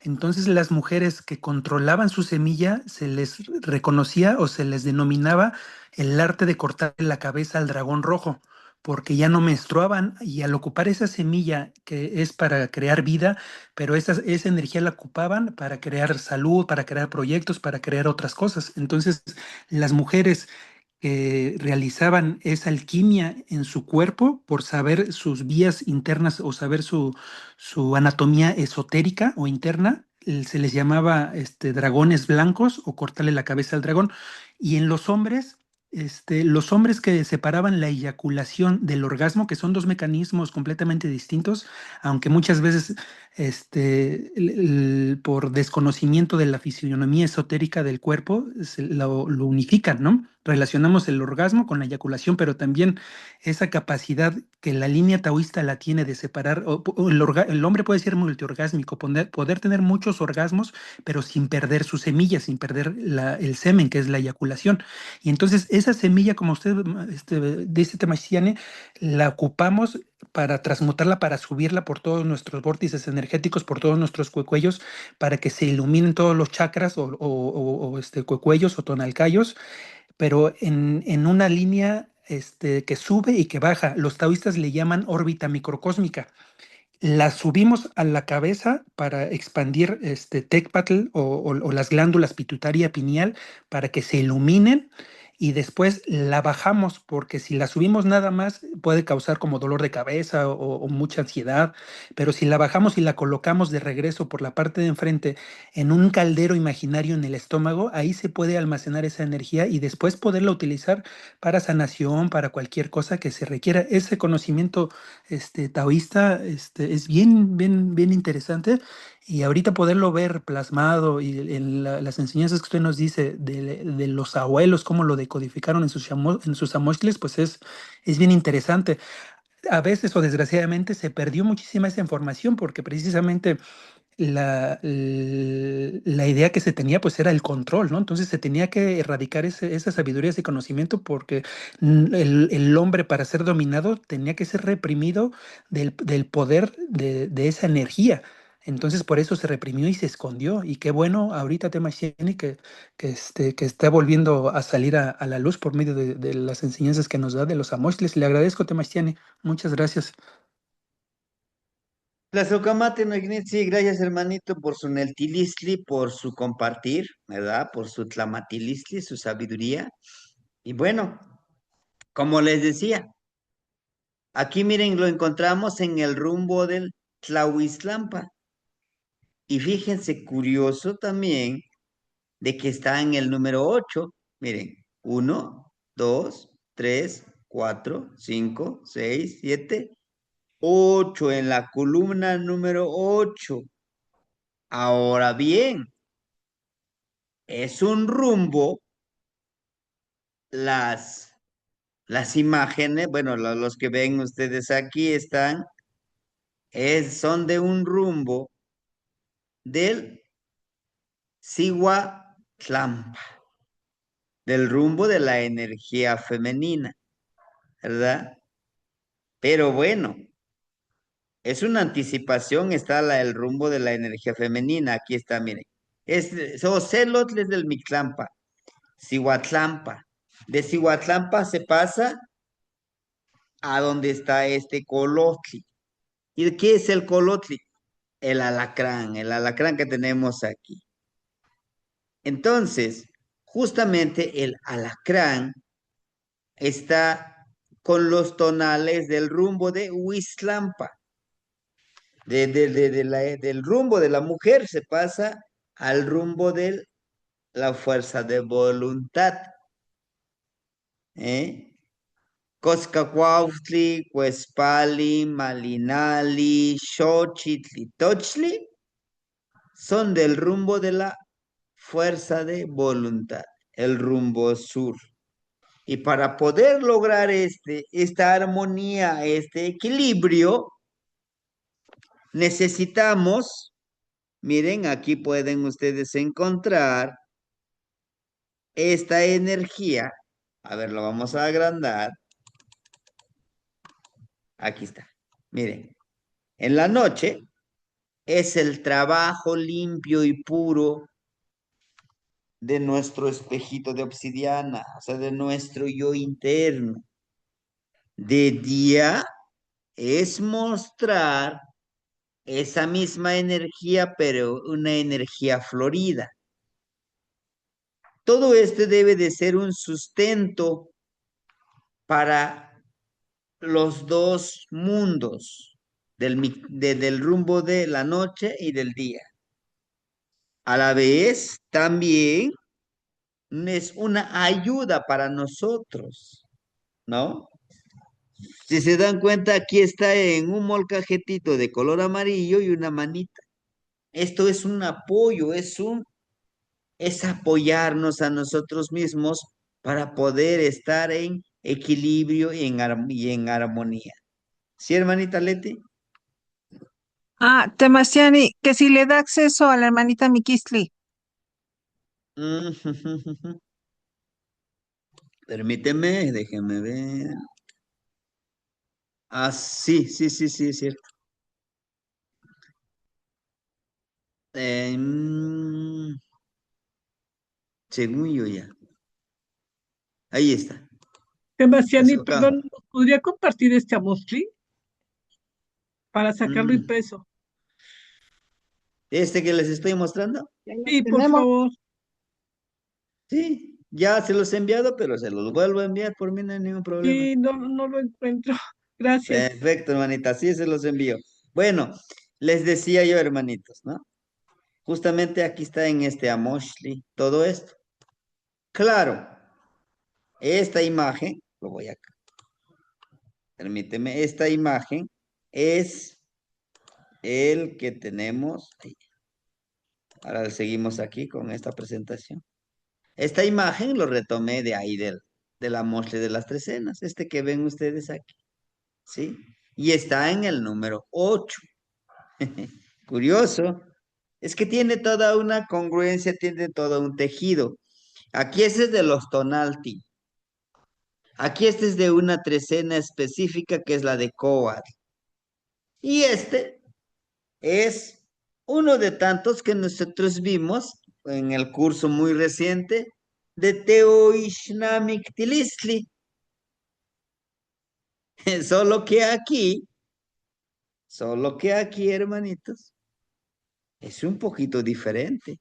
Entonces las mujeres que controlaban su semilla se les reconocía o se les denominaba el arte de cortar la cabeza al dragón rojo, porque ya no menstruaban y al ocupar esa semilla que es para crear vida, pero esa energía la ocupaban para crear salud, para crear proyectos, para crear otras cosas. Entonces las mujeres que realizaban esa alquimia en su cuerpo por saber sus vías internas o saber su anatomía esotérica o interna. Se les llamaba dragones blancos o cortarle la cabeza al dragón. Y en los hombres que separaban la eyaculación del orgasmo, que son dos mecanismos completamente distintos, aunque muchas veces por desconocimiento de la fisionomía esotérica del cuerpo, lo unifican, ¿no? Relacionamos el orgasmo con la eyaculación, pero también esa capacidad que la línea taoísta la tiene de separar, el hombre puede ser multiorgásmico, poder tener muchos orgasmos, pero sin perder su semilla, sin perder el semen, que es la eyaculación. Y entonces esa semilla, como usted dice, Temastiane, la ocupamos para transmutarla, para subirla por todos nuestros vórtices energéticos, por todos nuestros cuellos, para que se iluminen todos los chakras o cuellos o tonalcayos, pero en una línea que sube y que baja. Los taoístas le llaman órbita microcósmica. La subimos a la cabeza para expandir Tecpatl o las glándulas pituitaria pineal para que se iluminen y después la bajamos porque si la subimos nada más puede causar como dolor de cabeza o mucha ansiedad, pero si la bajamos y la colocamos de regreso por la parte de enfrente en un caldero imaginario en el estómago, ahí se puede almacenar esa energía y después poderla utilizar para sanación, para cualquier cosa que se requiera. Ese conocimiento taoísta es bien, bien, bien interesante y ahorita poderlo ver plasmado y en las enseñanzas que usted nos dice de los abuelos, cómo lo decodificaron en sus amochtles, pues es bien interesante. A veces o desgraciadamente se perdió muchísima esa información porque precisamente la idea que se tenía pues era el control, ¿no? Entonces se tenía que erradicar esa sabiduría, ese conocimiento, porque el hombre para ser dominado tenía que ser reprimido del poder de esa energía. Entonces por eso se reprimió y se escondió. Y qué bueno ahorita tema Sheni que está volviendo a salir a la luz por medio de las enseñanzas que nos da de los amochtles. Le agradezco, tema Sheni. Muchas gracias. La Socamate no sí, gracias hermanito por su neltilistli, por su compartir, ¿verdad? Por su tlamatilistli, su sabiduría. Y bueno, como les decía, aquí miren, lo encontramos en el rumbo del Tlahuizlampa. Y fíjense, curioso también de que está en el número 8. Miren, uno, 2, 3, 4, 5, 6, 7, 8 en la columna número 8. Ahora bien, es un rumbo, las, las imágenes, bueno, los que ven ustedes aquí están, son de un rumbo del Tlampa, del rumbo de la energía femenina, ¿verdad? Pero bueno, es una anticipación, está el rumbo de la energía femenina, aquí está, miren. Son celotles del Mictlampa, Cihuatlampa. De Cihuatlampa se pasa a donde está este Colotli. ¿Y qué es el Colotli? El alacrán que tenemos aquí. Entonces, justamente el alacrán está con los tonales del rumbo de Huiztlampa. Del rumbo de la mujer se pasa al rumbo de la fuerza de voluntad. ¿Eh? Coscacuautli, Cuespali, Malinali, Xochitl y Tochli son del rumbo de la fuerza de voluntad, el rumbo sur. Y para poder lograr esta armonía, este equilibrio, necesitamos, miren, aquí pueden ustedes encontrar esta energía. A ver, lo vamos a agrandar. Aquí está. Miren, en la noche es el trabajo limpio y puro de nuestro espejito de obsidiana, o sea, de nuestro yo interno. De día es mostrar esa misma energía, pero una energía florida. Todo esto debe de ser un sustento para los dos mundos, del rumbo de la noche y del día. A la vez, también es una ayuda para nosotros, ¿no? Si se dan cuenta, aquí está en un molcajetito de color amarillo y una manita. Esto es un apoyo, es apoyarnos a nosotros mismos para poder estar en equilibrio y en armonía. ¿Sí, hermanita Leti? Ah, Temasiani, que si le da acceso a la hermanita Mikisli. Mm, Permíteme, déjeme ver. Ah, sí, sí, sí, sí, es cierto. Mm, según yo ya. Ahí está. Sebastián, Acá. perdón, ¿podría compartir este Amostri para sacarlo Mm, impreso? Este que les estoy mostrando. Ya lo Sí, por tenemos. favor. Sí, ya se los he enviado, pero se los vuelvo a enviar, por mí no hay ningún problema. Sí, no, no lo encuentro. Gracias. Perfecto, hermanita, sí se los envío. Bueno, les decía yo, hermanitos, ¿no? Justamente aquí está en este Amoshli todo esto. Claro, esta imagen, lo voy a, permíteme, esta imagen es el que tenemos. Ahora seguimos aquí con esta presentación. Esta imagen lo retomé de ahí de la Amoshli de las Tres Cenas, este que ven ustedes aquí, ¿sí? Y está en el número 8. Curioso. Es que tiene toda una congruencia, tiene todo un tejido. Aquí este es de los tonalti. Aquí este es de una trecena específica que es la de Coat. Y este es uno de tantos que nosotros vimos en el curso muy reciente de Teoishnamik Tilistli. Solo que aquí, hermanitos, es un poquito diferente.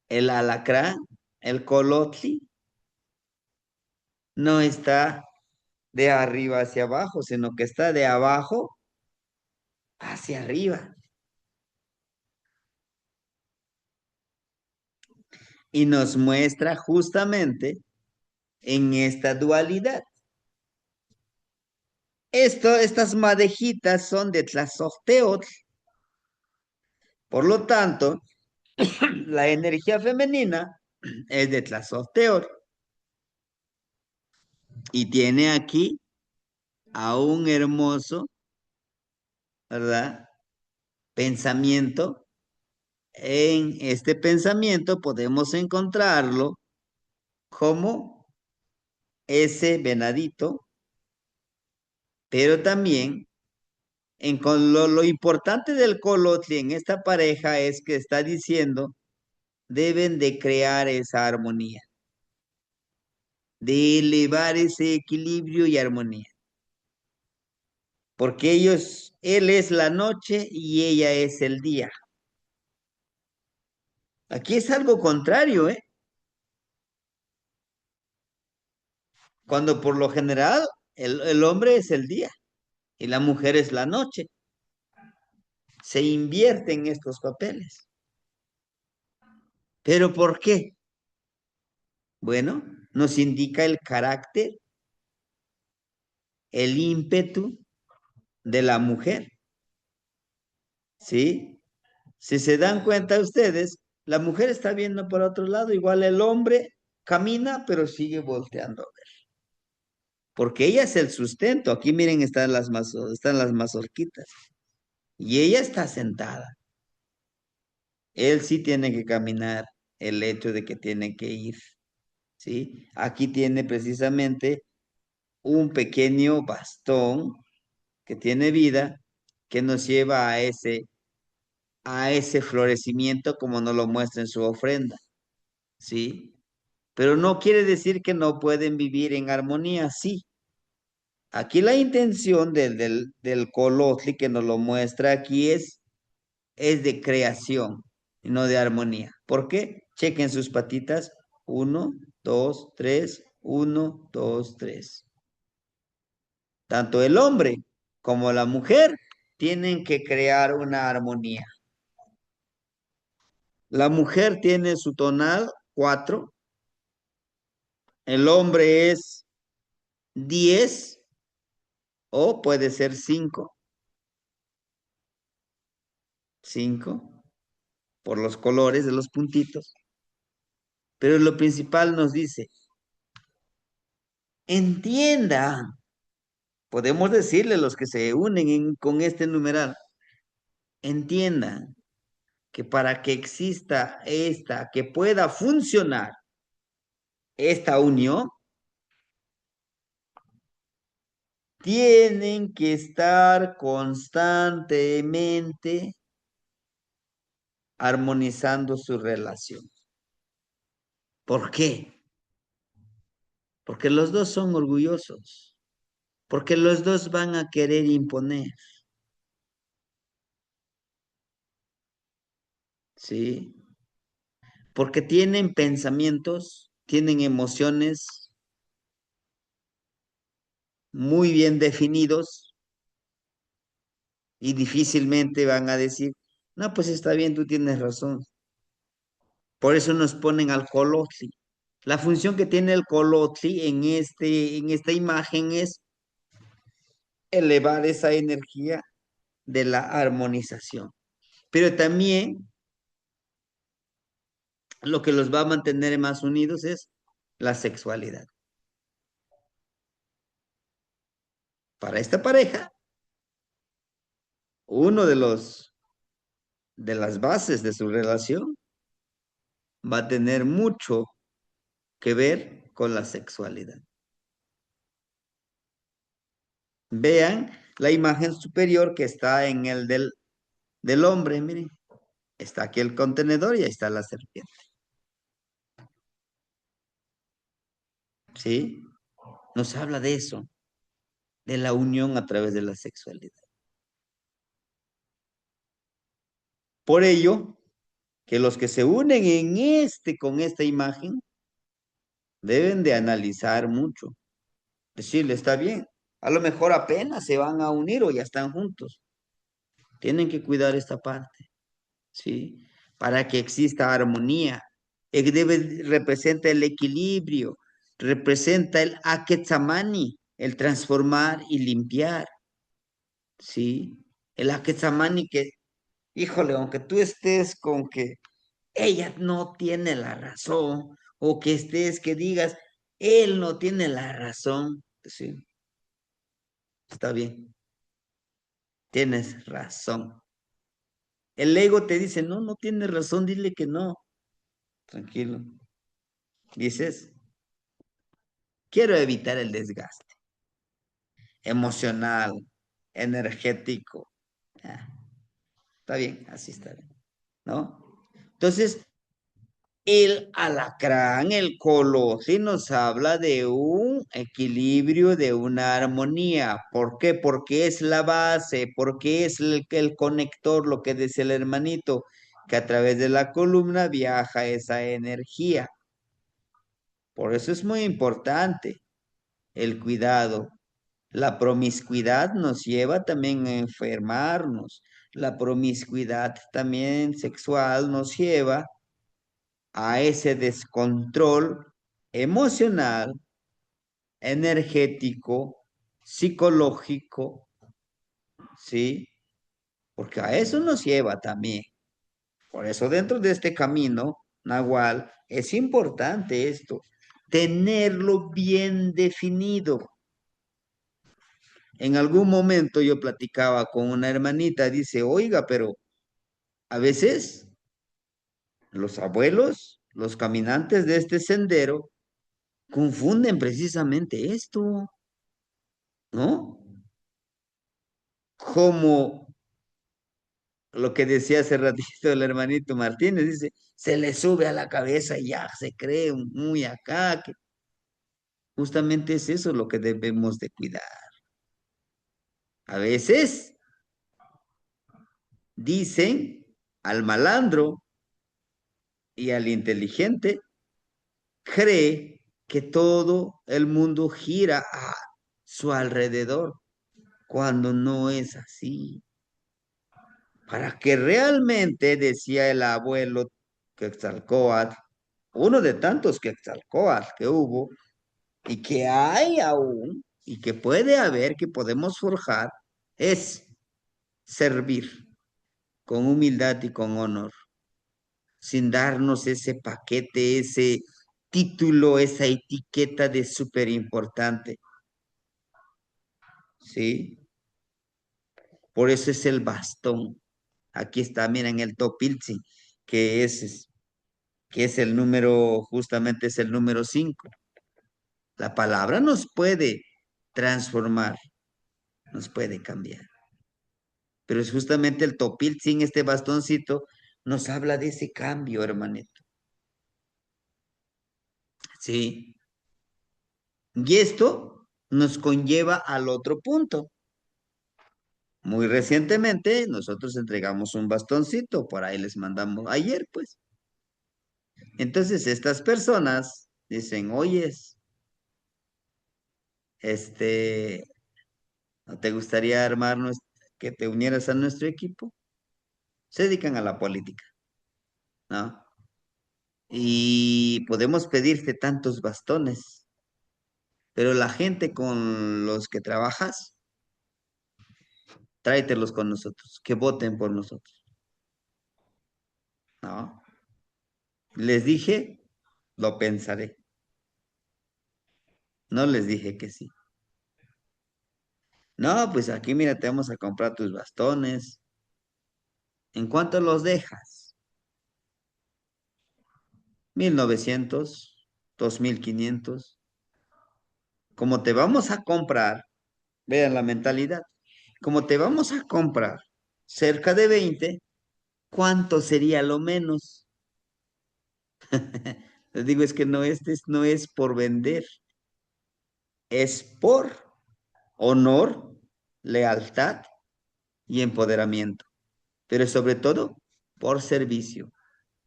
El alacrán, el colotli, no está de arriba hacia abajo, sino que está de abajo hacia arriba. Y nos muestra justamente en esta dualidad. Estas madejitas son de Tlazocteotl. Por lo tanto, la energía femenina es de Tlazocteotl. Y tiene aquí a un hermoso, ¿verdad? Pensamiento. En este pensamiento podemos encontrarlo como ese venadito, pero también lo importante del colotli en esta pareja es que está diciendo, deben de crear esa armonía, de elevar ese equilibrio y armonía, porque él es la noche y ella es el día. Aquí es algo contrario, ¿eh? Cuando por lo general el hombre es el día y la mujer es la noche. Se invierten estos papeles. ¿Pero por qué? Bueno, nos indica el carácter, el ímpetu de la mujer. ¿Sí? Si se dan cuenta ustedes, La mujer está viendo por otro lado, igual el hombre camina, pero sigue volteando a ver. Porque ella es el sustento. Aquí miren, están las mazorquitas. Y ella está sentada. Él sí tiene que caminar, el hecho de que tiene que ir. ¿Sí? Aquí tiene precisamente un pequeño bastón que tiene vida, que nos lleva a ese florecimiento como nos lo muestra en su ofrenda. ¿Sí? Pero no quiere decir que no pueden vivir en armonía, sí. Aquí la intención del Colotli que nos lo muestra aquí es de creación y no de armonía. ¿Por qué? Chequen sus patitas. Uno, dos, tres, uno, dos, tres. Tanto el hombre como la mujer tienen que crear una armonía. La mujer tiene su tonal 4, el hombre es 10 o puede ser 5, 5 por los colores de los puntitos. Pero lo principal nos dice, entienda, podemos decirle a los que se unen con este numeral, entiendan que para que exista que pueda funcionar esta unión, tienen que estar constantemente armonizando su relación. ¿Por qué? Porque los dos son orgullosos, porque los dos van a querer imponer, ¿sí? Porque tienen pensamientos, tienen emociones muy bien definidos y difícilmente van a decir, no, pues está bien, tú tienes razón. Por eso nos ponen al colotli. La función que tiene el colotli en esta imagen es elevar esa energía de la armonización. Pero también lo que los va a mantener más unidos es la sexualidad. Para esta pareja, uno de las bases de su relación va a tener mucho que ver con la sexualidad. Vean la imagen superior que está en el del hombre, miren. Está aquí el contenedor y ahí está la serpiente. ¿Sí? Nos habla de eso, de la unión a través de la sexualidad. Por ello, que los que se unen con esta imagen, deben de analizar mucho. Decirle, está bien, a lo mejor apenas se van a unir o ya están juntos. Tienen que cuidar esta parte, ¿sí? Para que exista armonía. Representa el equilibrio, representa el aketsamani, el transformar y limpiar, ¿sí? El aketsamani que, híjole, aunque tú estés con que ella no tiene la razón, o que estés que digas, él no tiene la razón, sí, está bien, tienes razón. El ego te dice, no, no tienes razón, dile que no. Tranquilo. Dices, quiero evitar el desgaste emocional, energético. Ah, está bien, así está bien, ¿no? Entonces, el alacrán, el colosio, nos habla de un equilibrio, de una armonía. ¿Por qué? Porque es la base, porque es el conector, lo que dice el hermanito, que a través de la columna viaja esa energía. Por eso es muy importante el cuidado. La promiscuidad nos lleva también a enfermarnos. La promiscuidad también sexual nos lleva a ese descontrol emocional, energético, psicológico, ¿sí? Porque a eso nos lleva también. Por eso dentro de este camino, Nahual, es importante esto, tenerlo bien definido. En algún momento yo platicaba con una hermanita, dice, oiga, pero a veces los abuelos, los caminantes de este sendero, confunden precisamente esto, ¿no? Como lo que decía hace ratito el hermanito Martínez, dice, se le sube a la cabeza y ya se cree muy acá, que justamente es eso lo que debemos de cuidar. A veces dicen al malandro y al inteligente, cree que todo el mundo gira a su alrededor, cuando no es así. Para que realmente, decía el abuelo Quetzalcóatl, uno de tantos Quetzalcóatl que hubo y que hay aún y que puede haber, que podemos forjar, es servir con humildad y con honor, sin darnos ese paquete, ese título, esa etiqueta de súper importante. ¿Sí? Por eso es el bastón. Aquí está, miren, el topiltzi, que es el número, justamente es el número 5. La palabra nos puede transformar, nos puede cambiar. Pero es justamente el topiltzi, este bastoncito, nos habla de ese cambio, hermanito. Sí. Y esto nos conlleva al otro punto. Muy recientemente nosotros entregamos un bastoncito, por ahí les mandamos ayer, pues. Entonces estas personas dicen, oyes, este, ¿no te gustaría que te unieras a nuestro equipo? Se dedican a la política, ¿no? Y podemos pedirte tantos bastones, pero la gente con los que trabajas, tráetelos con nosotros, que voten por nosotros, ¿no? Les dije, lo pensaré. No les dije que sí. No, pues aquí mira, te vamos a comprar tus bastones. ¿En cuánto los dejas? 1900, 2500. Como te vamos a comprar, vean la mentalidad, como te vamos a comprar cerca de 20, ¿cuánto sería lo menos? Les digo, es que no es por vender, es por honor, lealtad y empoderamiento, pero sobre todo por servicio.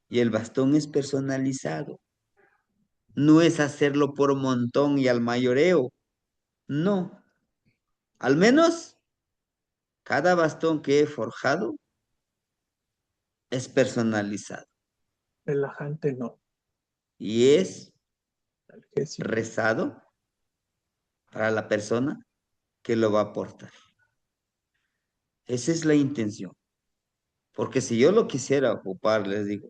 Y el bastón es personalizado. No es hacerlo por montón y al mayoreo. No. Al menos cada bastón que he forjado es personalizado. Relajante no. Y es Analgésico. rezado para la persona que lo va a aportar. Esa es la intención. Porque si yo lo quisiera ocupar, les digo,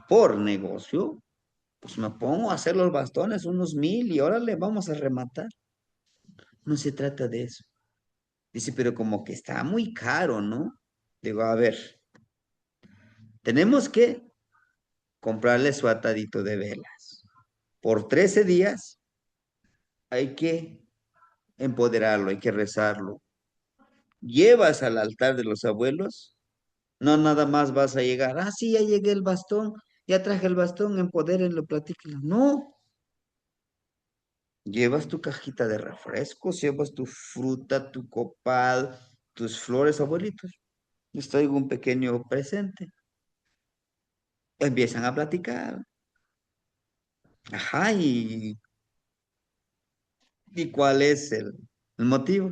por negocio, pues me pongo a hacer los bastones, unos 1000 y órale, vamos a rematar. No se trata de eso. Dice, pero como que está muy caro, ¿no? Digo, a ver, tenemos que comprarle su atadito de velas. Por 13 días hay que empoderarlo, hay que rezarlo. Llevas al altar de los abuelos, no nada más vas a llegar, ah, sí, ya llegué el bastón, ya traje el bastón, empodérenlo, platíquenlo. No, llevas tu cajita de refrescos, llevas tu fruta, tu copal, tus flores, abuelitos. Les traigo un pequeño presente. Empiezan a platicar. Ajá, ¿y cuál es el motivo?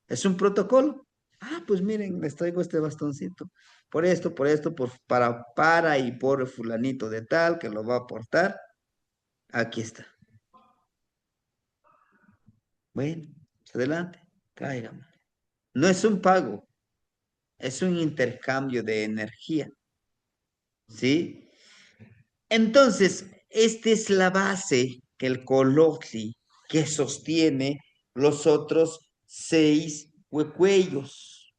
Es un protocolo. Ah, pues miren, les traigo este bastoncito. Por esto, para y por fulanito de tal que lo va a aportar. Aquí está. Bueno, pues adelante, tráigame. No es un pago, es un intercambio de energía. ¿sí? Entonces, esta es la base que el Colotli que sostiene los otros 6 huecuellos.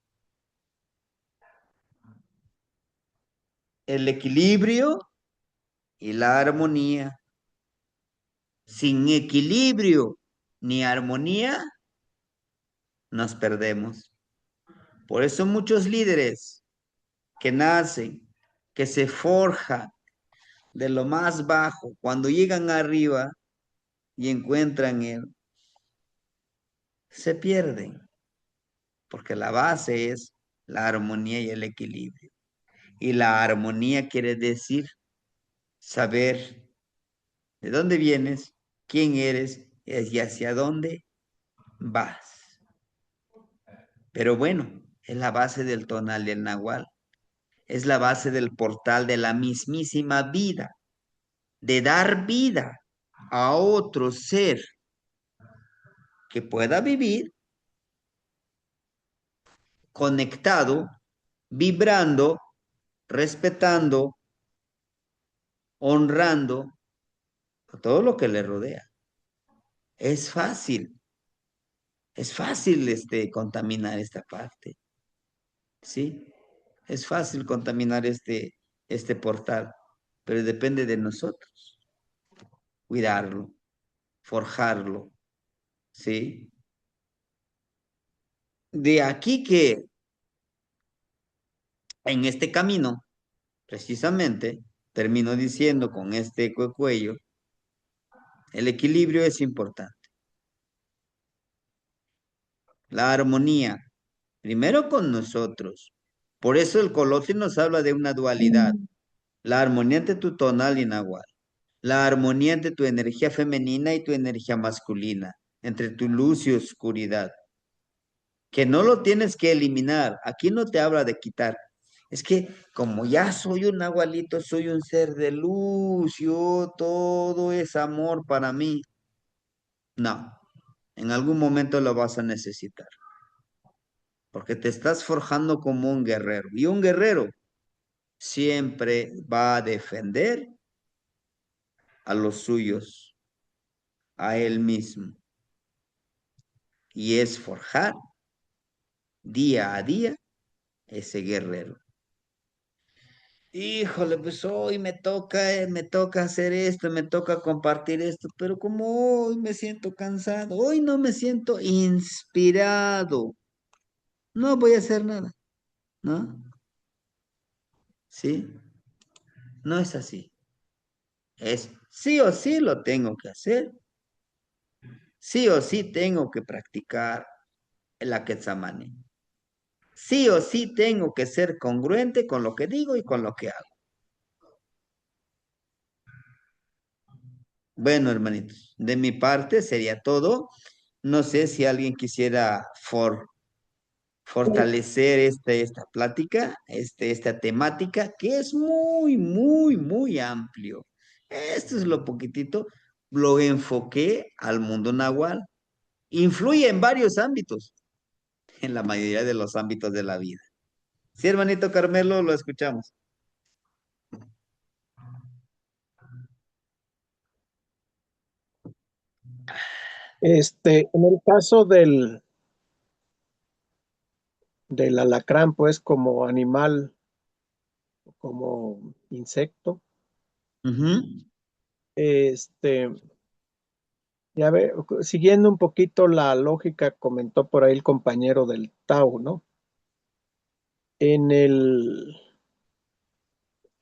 El equilibrio y la armonía. Sin equilibrio ni armonía, nos perdemos. Por eso muchos líderes que nacen, que se forjan de lo más bajo, cuando llegan arriba y encuentran él, se pierden, porque la base es la armonía y el equilibrio. Y la armonía quiere decir saber de dónde vienes, quién eres y hacia dónde vas. Pero bueno, es la base del tonal del nahual, es la base del portal de la mismísima vida, de dar vida a otro ser que pueda vivir conectado, vibrando, respetando, honrando a todo lo que le rodea. Es fácil contaminar esta parte, ¿sí? Es fácil contaminar este portal, pero depende de nosotros, cuidarlo, forjarlo, ¿sí? De aquí que en este camino, precisamente, termino diciendo con este cuello, el equilibrio es importante. La armonía, primero con nosotros. Por eso el Colossi nos habla de una dualidad. La armonía entre tu tonal y nahual. La armonía entre tu energía femenina y tu energía masculina. Entre tu luz y oscuridad. Que no lo tienes que eliminar. Aquí no te habla de quitar. Es que como ya soy un nahualito, soy un ser de luz, yo todo es amor para mí. No, en algún momento lo vas a necesitar. Porque te estás forjando como un guerrero. Y un guerrero siempre va a defender a los suyos, a él mismo. Y es forjar día a día ese guerrero. Híjole, pues hoy me toca hacer esto, me toca compartir esto, pero como hoy me siento cansado, hoy no me siento inspirado, no voy a hacer nada, ¿no? ¿Sí? No es así. Es sí o sí lo tengo que hacer. Sí o sí tengo que practicar la Quetzamani. Sí o sí tengo que ser congruente con lo que digo y con lo que hago. Bueno, hermanitos, de mi parte sería todo. No sé si alguien quisiera fortalecer esta plática, esta temática, que es muy, muy, muy amplio. Esto es lo poquitito, lo enfoqué al mundo nahual. Influye en varios ámbitos, en la mayoría de los ámbitos de la vida. Sí, hermanito Carmelo, lo escuchamos. En el caso del alacrán, pues como animal, como insecto, Ujú, este, ya ve, siguiendo un poquito la lógica, comentó por ahí el compañero del Tao, ¿no? En el,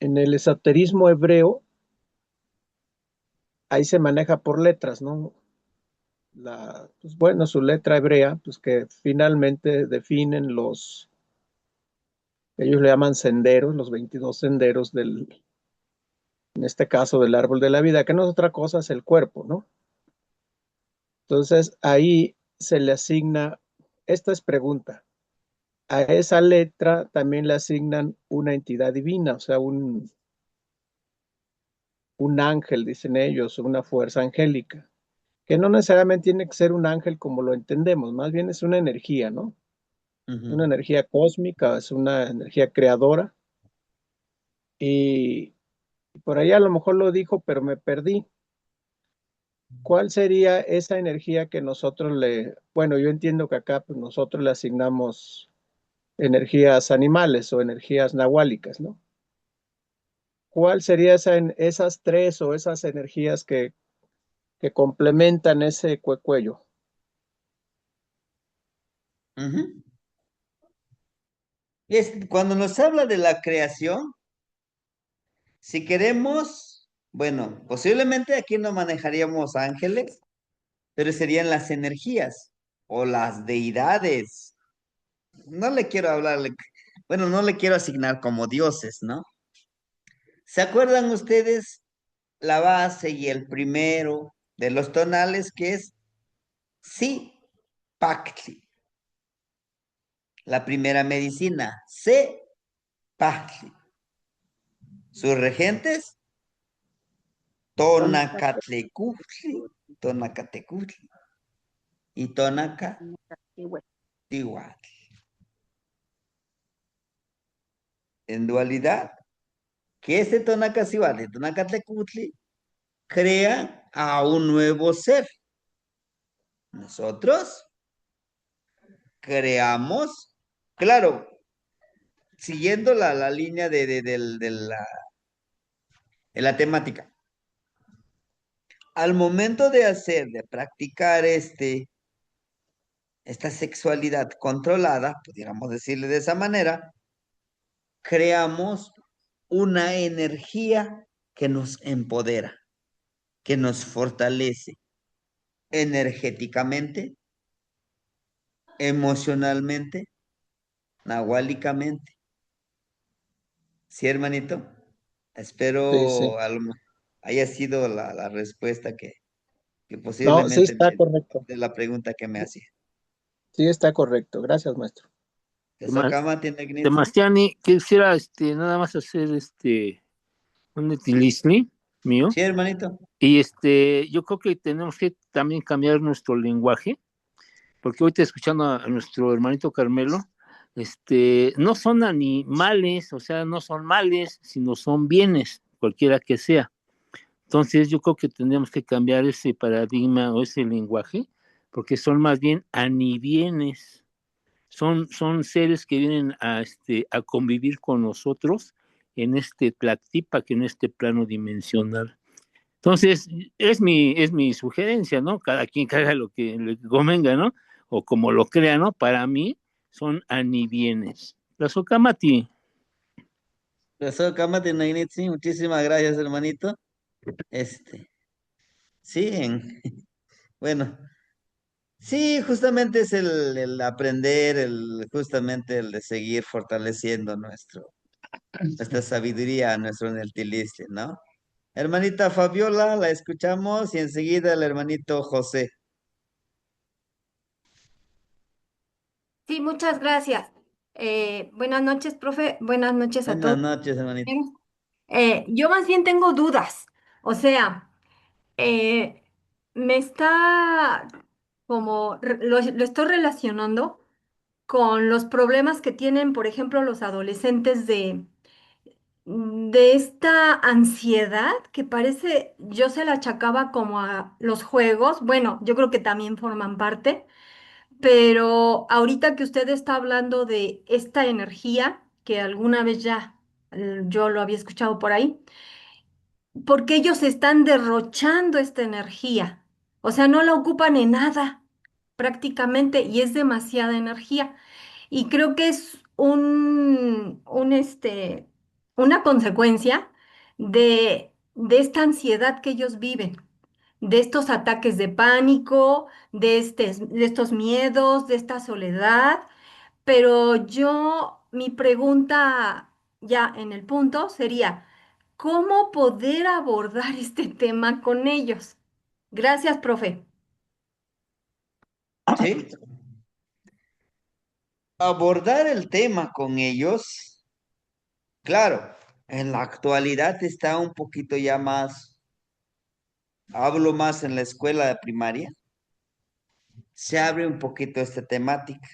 en el esoterismo hebreo, ahí se maneja por letras, ¿no? Pues bueno, su letra hebrea, pues que finalmente definen ellos le llaman senderos, los 22 senderos en este caso del árbol de la vida, que no es otra cosa, es el cuerpo, ¿no? Entonces ahí se le asigna, esta es pregunta, a esa letra también le asignan una entidad divina, o sea, un ángel, dicen ellos, una fuerza angélica, que no necesariamente tiene que ser un ángel como lo entendemos, más bien es una energía, ¿no? ujú. Una energía cósmica, es una energía creadora. Y por ahí a lo mejor lo dijo, pero me perdí. ¿Cuál sería esa energía que nosotros bueno, yo entiendo que acá pues, nosotros le asignamos energías animales o energías nahuálicas, ¿no? ¿Cuál sería esas tres o esas energías que complementan ese cuello? Ujú. Cuando nos habla de la creación, si queremos, bueno, posiblemente aquí no manejaríamos ángeles, pero serían las energías o las deidades. No le quiero hablarle, bueno, no le quiero asignar como dioses, ¿no? ¿Se acuerdan ustedes la base y el primero de los tonales que es Si Pactli? La primera medicina, Se Pactli. Sus regentes, Tonacatlecutli, Tonacatecutli y Tonacatihuatl. En dualidad, que este Tonacacihuatl y Tonacatlecutli crean a un nuevo ser. Nosotros creamos, claro, siguiendo la línea de la temática. Al momento de practicar esta sexualidad controlada, pudiéramos decirle de esa manera, creamos una energía que nos empodera, que nos fortalece energéticamente, emocionalmente, nahuálicamente. ¿Sí, hermanito? Sí, sí. Espero haya sido la respuesta que No, sí posiblemente está correcto. de la pregunta que me hacía. Sí está correcto. Gracias, maestro. ¿Eso cama tiene Gnitsi? Temastiani, quisiera nada más hacer un etilisli mío. Sí, hermanito. Y yo creo que tenemos que también cambiar nuestro lenguaje, porque ahorita escuchando a nuestro hermanito Carmelo, no son animales, o sea, no son males, sino son bienes, cualquiera que sea. Entonces yo creo que tendríamos que cambiar ese paradigma o ese lenguaje, porque son más bien anibienes, son seres que vienen a convivir con nosotros en este Tlactipa, que en este plano dimensional. Entonces, es mi sugerencia, ¿no? Cada quien que haga lo que le convenga, ¿no? O como lo crea, ¿no? Para mí son anibienes. La Socamati. Eso cama tiene Gnitsi. Muchísimas gracias, hermanito. Sí, bueno, sí, justamente es el aprender, justamente el de seguir fortaleciendo nuestra sabiduría, nuestro Neltilistle, ¿no? Hermanita Fabiola, la escuchamos y enseguida el hermanito José. Sí, muchas gracias. Buenas noches, profe. Buenas noches a Buenas todos. noches, hermanito. Yo más bien tengo dudas. O sea, eh, me está lo estoy relacionando con los problemas que tienen, por ejemplo, los adolescentes de esta ansiedad que parece, yo se la achacaba como a los juegos. Bueno, yo creo que también forman parte. Pero ahorita que usted está hablando de esta energía, que alguna vez ya yo lo había escuchado por ahí, porque ellos están derrochando esta energía. O sea, no la ocupan en nada prácticamente y es demasiada energía. Y creo que es una consecuencia de esta ansiedad que ellos viven, de estos ataques de pánico, de estos miedos, de esta soledad. Pero mi pregunta ya en el punto sería, ¿cómo poder abordar este tema con ellos? Gracias, profe. Sí, abordar el tema con ellos, claro, en la actualidad está un poquito ya más, hablo más en la escuela de primaria, se abre un poquito esta temática.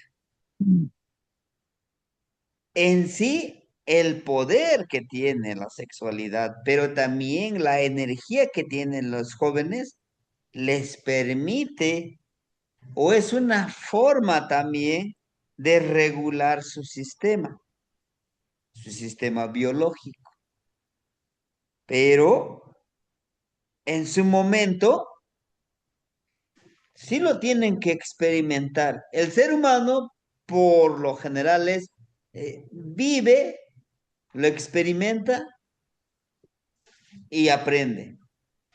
En sí, el poder que tiene la sexualidad, pero también la energía que tienen los jóvenes les permite, o es una forma también de regular su sistema biológico. Pero en su momento sí lo tienen que experimentar. El ser humano, por lo general, vive, lo experimenta y aprende.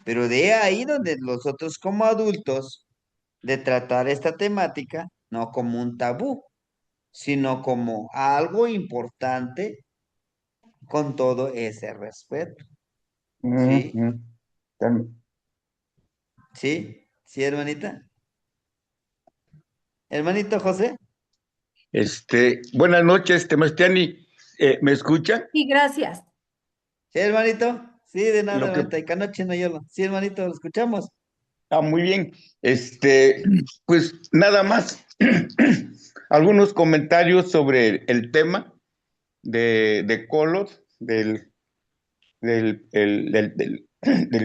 Pero de ahí donde nosotros como adultos, de tratar esta temática, no como un tabú, sino como algo importante con todo ese respeto. ¿Sí? Ujú. Tam- ¿Sí? ¿Sí, hermanita? Hermanito José. Buenas noches, Temastiani. ¿Me escucha? Y gracias. ¿Sí, hermanito? Sí, de nada, Lo que, hermanita. Y canoche no yolo. Sí, hermanito, lo escuchamos. muy bien. Pues nada más. Algunos comentarios sobre el tema de Color, del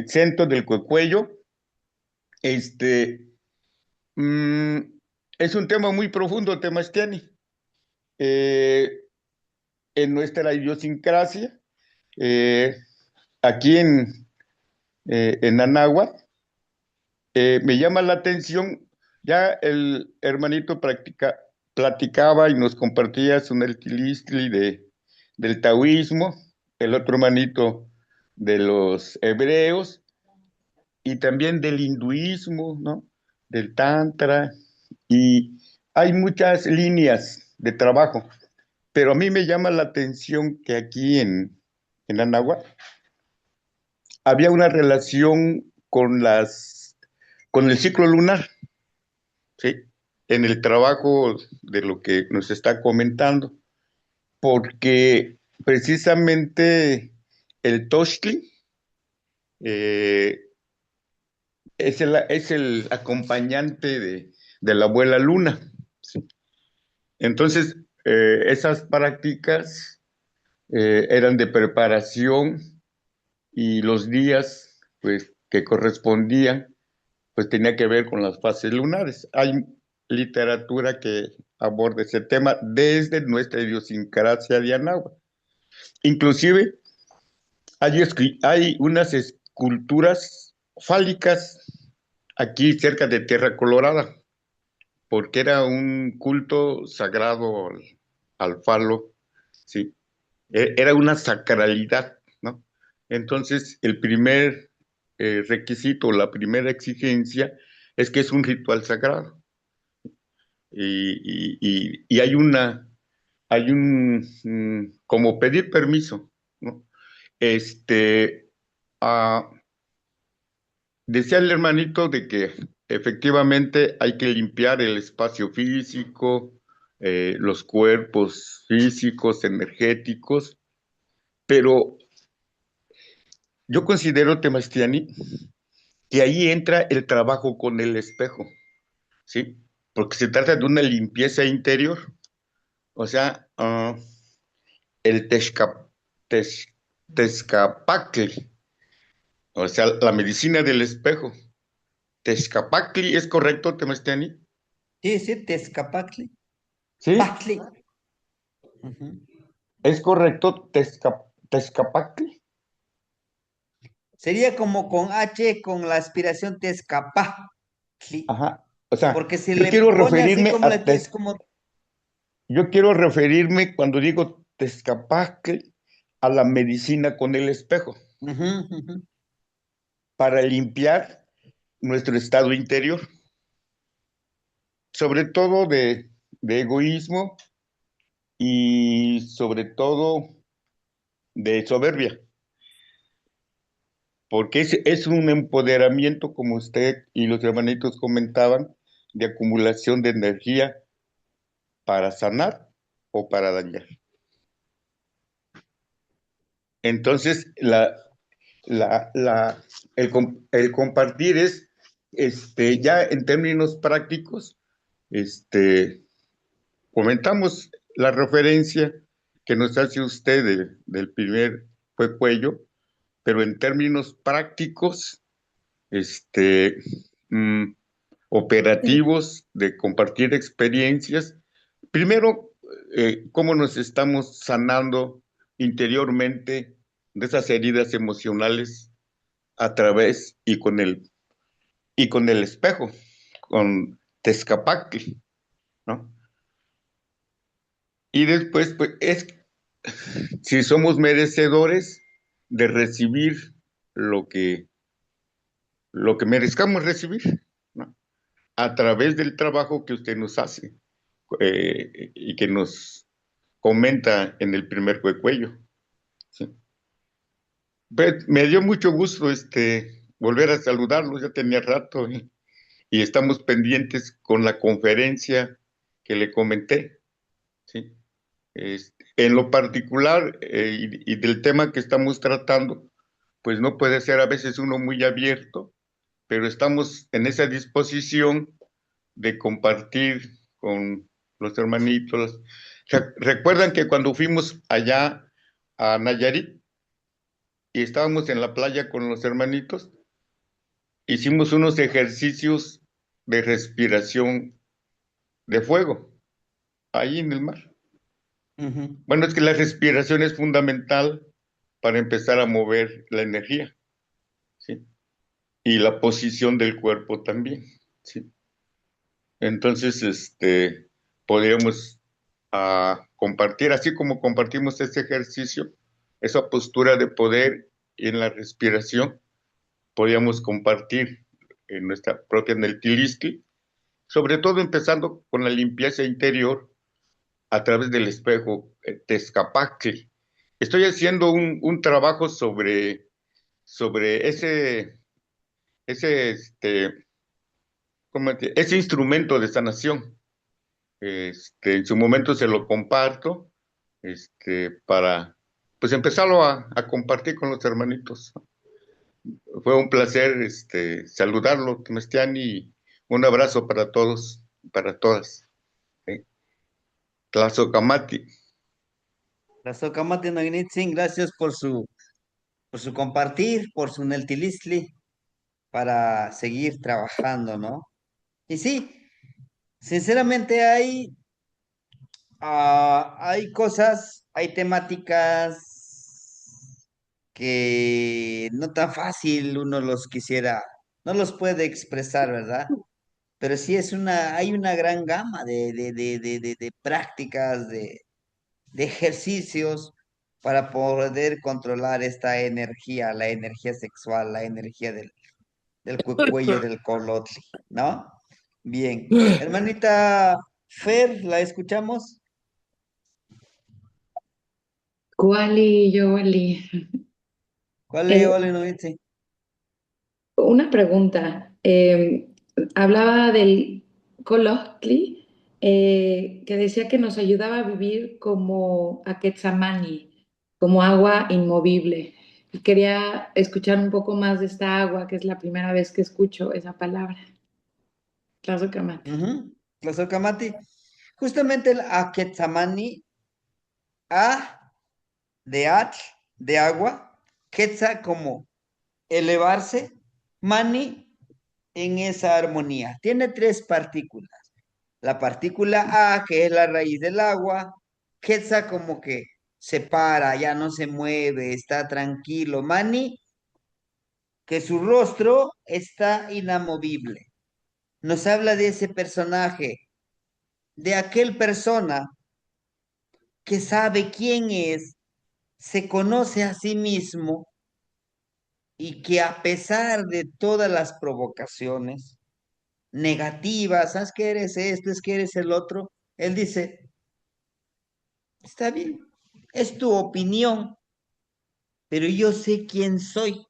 centro del Cuecuello. Este, mm, es un tema muy profundo, Temastiani. Eh, en nuestra idiosincrasia, eh, aquí en Anáhuac, me llama la atención, ya el hermanito platicaba y nos compartía su Neltilistli del taoísmo, el otro hermanito de los hebreos y también del hinduismo, ¿no? Del tantra, y hay muchas líneas de trabajo, pero a mí me llama la atención que aquí en Anáhuac había una relación con el ciclo lunar, ¿sí? En el trabajo de lo que nos está comentando, porque precisamente el Toshli eh, es el acompañante de la abuela luna, ¿sí? Entonces, esas prácticas eran de preparación y los días, pues, que correspondían, pues tenía que ver con las fases lunares. Hay literatura que aborda ese tema desde nuestra idiosincrasia de Anáhuac. Inclusive hay unas esculturas fálicas aquí cerca de Tierra Colorada, porque era un culto sagrado al falo, ¿sí? Era una sacralidad, ¿no? Entonces, el primer requisito, la primera exigencia es que es un ritual sagrado. Y hay como pedir permiso, ¿no? Este, ah, Decía el hermanito de que efectivamente hay que limpiar el espacio físico, los cuerpos físicos, energéticos, pero yo considero, Temastiani, que ahí entra el trabajo con el espejo, ¿sí? Porque se trata de una limpieza interior, o sea, el tezca- tezcapacli, o sea, la medicina del espejo. Tezcapacli, ¿es correcto, Temastiani? Sí, sí, Tezcapacli. ¿Sí? Pactli. Ujú. ¿Es correcto, Tezcapacli? Sería como con H, con la aspiración Tezcapacli. Ajá. O sea, Porque si le pone así como es como. yo quiero referirme cuando digo Tezcapacli a la medicina con el espejo, Ujú, ujú. para limpiar nuestro estado interior, sobre todo de egoísmo y sobre todo de soberbia, porque es un empoderamiento, como usted y los hermanitos comentaban, de acumulación de energía para sanar o para dañar. Entonces, el compartir es, ya en términos prácticos, comentamos la referencia que nos hace usted del primer fue cuello, pero en términos prácticos, mm, operativos, de compartir experiencias. Primero, cómo nos estamos sanando interiormente de esas heridas emocionales a través y con el espejo, con Tezcapacli, ¿no? Y después, pues, si somos merecedores de recibir lo que, lo que merezcamos recibir, ¿no? A través del trabajo que usted nos hace y que nos comenta en el primer cuello. ¿Sí? Pues, me dio mucho gusto volver a saludarlo, ya tenía rato y estamos pendientes con la conferencia que le comenté. ¿Sí? En lo particular y del tema que estamos tratando, pues no puede ser a veces uno muy abierto, pero estamos en esa disposición de compartir con los hermanitos. ¿Recuerdan que cuando fuimos allá a Nayarit y estábamos en la playa con los hermanitos, hicimos unos ejercicios de respiración de fuego ahí en el mar? Bueno, es que la respiración es fundamental para empezar a mover la energía, ¿sí? Y la posición del cuerpo también, ¿sí? Entonces, podríamos compartir, así como compartimos este ejercicio, esa postura de poder en la respiración, podríamos compartir en nuestra propia Neltilistli, sobre todo empezando con la limpieza interior a través del espejo Tezcapacli. Estoy haciendo un trabajo sobre ese, ese instrumento de sanación. En su momento se lo comparto, para pues empezarlo a compartir con los hermanitos. Fue un placer, saludarlo, Mestiani, y un abrazo para todos, para todas. Tlazocamati. Tlazocamati Nognitzin, gracias por su compartir, por su Neltilistli, para seguir trabajando, ¿no? Y sí, sinceramente hay cosas, hay temáticas que no tan fácil uno los quisiera, no los puede expresar, ¿verdad? Pero sí hay una gran gama de prácticas, de ejercicios para poder controlar esta energía, la energía sexual, la energía del cuello del colotli, ¿no? Bien. Hermanita Fer, ¿la escuchamos? Kuali, Yoli. ¿Cuál es, Ole, no dice? Una pregunta. Hablaba del Colostli, que decía que nos ayudaba a vivir como Aquetzamani, como agua inmovible. Y quería escuchar un poco más de esta agua, que es la primera vez que escucho esa palabra. Tlazocamati. Tlazocamati. Justamente el Aquetzamani, A de H, de agua, Quetza como elevarse, Mani en esa armonía. Tiene tres partículas. La partícula A, que es la raíz del agua, Quetza como que se para, ya no se mueve, está tranquilo. Mani, que su rostro está inamovible. Nos habla de ese personaje, de aquel persona que sabe quién es, se conoce a sí mismo y que a pesar de todas las provocaciones negativas, ¿sabes que eres esto? Es que eres el otro. Él dice, está bien, es tu opinión, pero yo sé quién soy.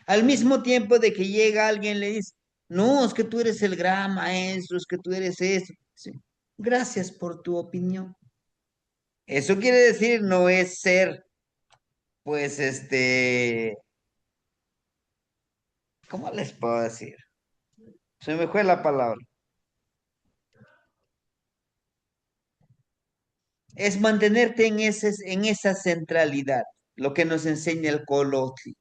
Al mismo tiempo de que llega alguien le dice, no, es que tú eres el gran maestro, es que tú eres eso. Sí, gracias por tu opinión. Eso quiere decir no es ser, pues, ¿cómo les puedo decir? Se me fue la palabra. es mantenerte en esa centralidad, lo que nos enseña el Colotli,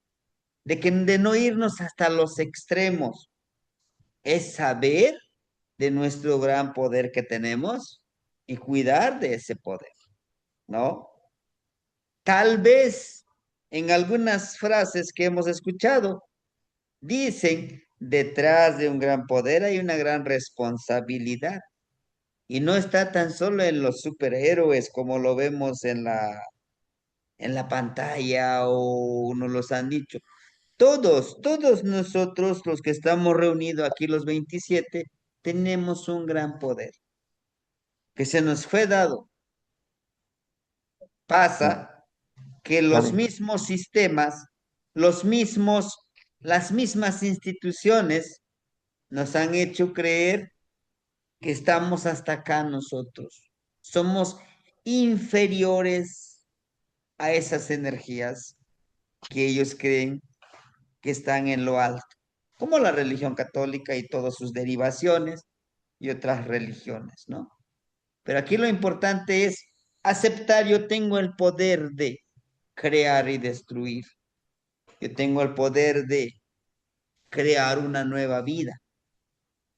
de no irnos hasta los extremos, es saber de nuestro gran poder que tenemos y cuidar de ese poder, ¿no? Tal vez en algunas frases que hemos escuchado dicen, detrás de un gran poder hay una gran responsabilidad. Y no está tan solo en los superhéroes como lo vemos en la pantalla o nos los han dicho. Todos nosotros, los que estamos reunidos aquí, los 27, tenemos un gran poder que se nos fue dado. Pasa que los Claro. mismos sistemas, las mismas instituciones nos han hecho creer que estamos hasta acá nosotros. Somos inferiores a esas energías que ellos creen que están en lo alto, como la religión católica y todas sus derivaciones y otras religiones, ¿no? Pero aquí lo importante es aceptar, yo tengo el poder de crear y destruir, yo tengo el poder de crear una nueva vida,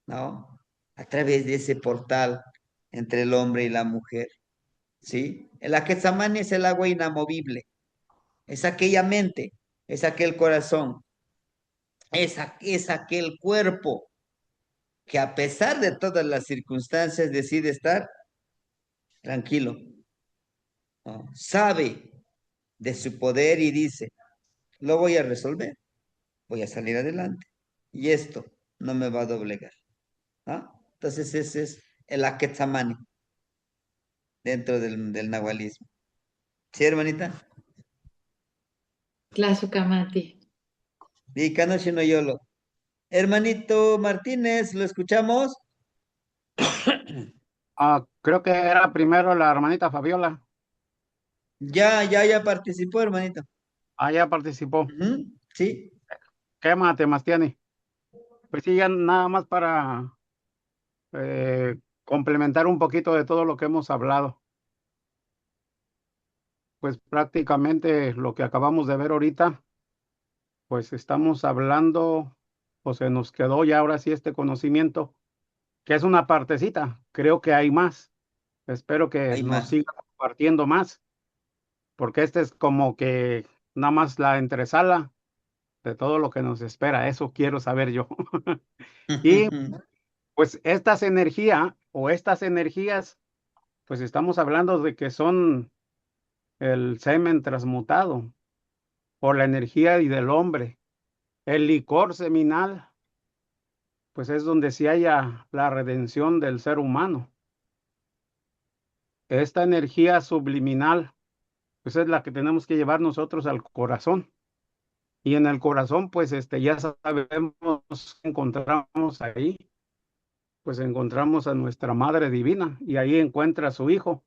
¿no? A través de ese portal entre el hombre y la mujer, ¿sí? El Aquetzamani es el agua inamovible, es aquella mente, es aquel corazón, es aquel cuerpo que a pesar de todas las circunstancias decide estar tranquilo, ¿no? Sabe de su poder y dice, lo voy a resolver, voy a salir adelante y esto no me va a doblegar, ¿no? Entonces ese es el Aquetzamani dentro del nahualismo. ¿Sí, hermanita? Tlazocamati. Y Kanoshi no Yolo. Hermanito Martínez, ¿lo escuchamos? Creo que era primero la hermanita Fabiola. Ya participó, hermanito. Ya participó. Ujú, sí, ¿Qué más tiene? Pues sí, ya nada más para complementar un poquito de todo lo que hemos hablado. Pues prácticamente lo que acabamos de ver ahorita, pues estamos hablando, o se nos quedó ya ahora sí este conocimiento, que es una partecita. Creo que hay más. Espero que hay nos más. siga compartiendo más, porque este es como que nada más la entresala de todo lo que nos espera. Eso quiero saber yo. Y pues estas energías o estas energías, pues estamos hablando de que son el semen transmutado por la energía y del hombre. El licor seminal, pues es donde se halla la redención del ser humano. Esta energía subliminal, pues es la que tenemos que llevar nosotros al corazón. Y en el corazón, pues ya sabemos, encontramos ahí, pues encontramos a nuestra Madre Divina y ahí encuentra a su Hijo.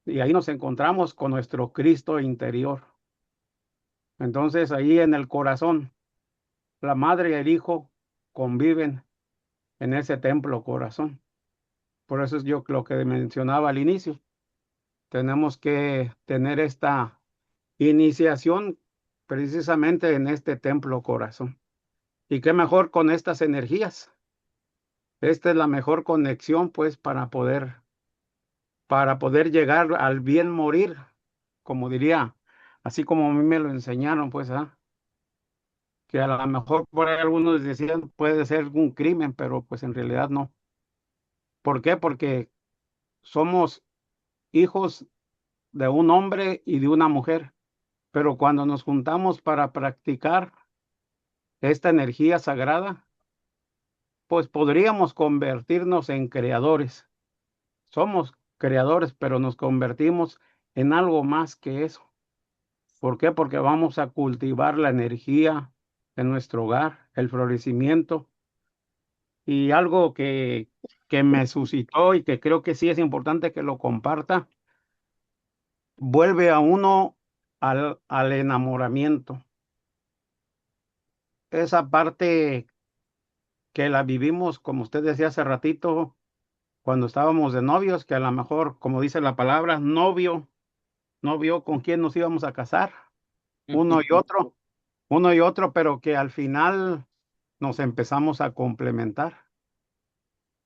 Y ahí nos encontramos con nuestro Cristo interior. Entonces ahí en el corazón, la Madre y el Hijo conviven en ese templo corazón. Por eso es yo lo que mencionaba al inicio. Tenemos que tener esta iniciación precisamente en este templo corazón. Y qué mejor con estas energías. Esta es la mejor conexión, pues, para poder llegar al bien morir, como diría, así como a mí me lo enseñaron, pues, que a lo mejor por ahí algunos decían puede ser un crimen, pero pues en realidad no. ¿Por qué? Porque somos hijos de un hombre y de una mujer, pero cuando nos juntamos para practicar esta energía sagrada, pues podríamos convertirnos en creadores. Somos creadores, pero nos convertimos en algo más que eso. ¿Por qué? Porque vamos a cultivar la energía en nuestro hogar, el florecimiento y algo que me suscitó y que creo que sí es importante que lo comparta, vuelve a uno al enamoramiento. Esa parte que la vivimos, como usted decía hace ratito, cuando estábamos de novios, que a lo mejor, como dice la palabra, novio, no vio con quién nos íbamos a casar, uno y otro, pero que al final nos empezamos a complementar.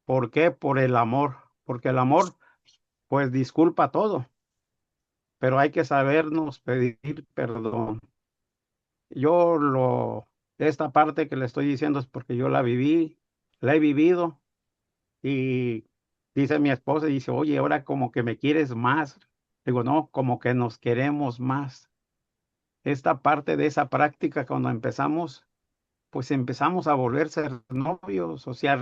¿Por qué? Por el amor, porque el amor, pues disculpa todo, pero hay que sabernos pedir perdón. Esta parte que le estoy diciendo es porque yo la viví, la he vivido, y dice mi esposa, dice, oye, ahora como que me quieres más. Digo, no, como que nos queremos más. Esta parte de esa práctica, cuando empezamos, pues empezamos a volver a ser novios, o sea,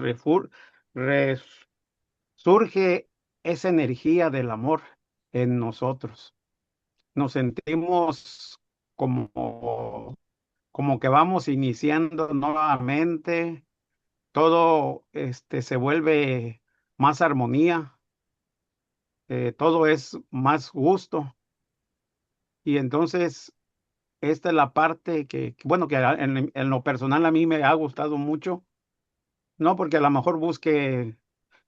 resurge esa energía del amor en nosotros. Nos sentimos como, como que vamos iniciando nuevamente, todo se vuelve más armonía, todo es más gusto, y entonces esta es la parte bueno, que en lo personal a mí me ha gustado mucho, no porque a lo mejor busque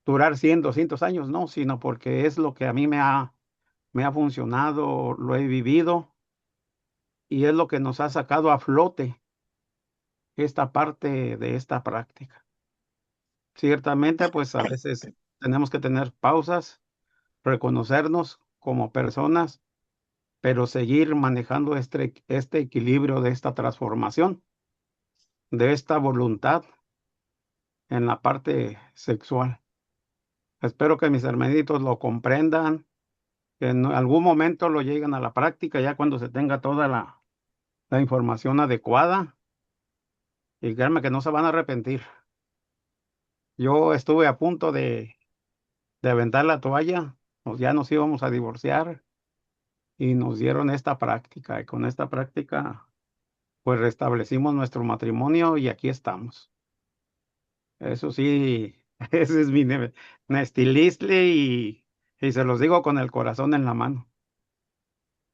durar 100, 200 años, no, sino porque es lo que a mí me ha funcionado, lo he vivido, y es lo que nos ha sacado a flote esta parte de esta práctica. Ciertamente, pues a veces tenemos que tener pausas, reconocernos como personas, pero seguir manejando este equilibrio de esta transformación, de esta voluntad en la parte sexual. Espero que mis hermanitos lo comprendan, que en algún momento lo lleguen a la práctica, ya cuando se tenga toda la información adecuada, y créanme que no se van a arrepentir. Yo estuve a punto de aventar la toalla, ya nos íbamos a divorciar, y nos dieron esta práctica, y con esta práctica pues restablecimos nuestro matrimonio y aquí estamos. Eso sí, ese es mi Nestilistle, y se los digo con el corazón en la mano.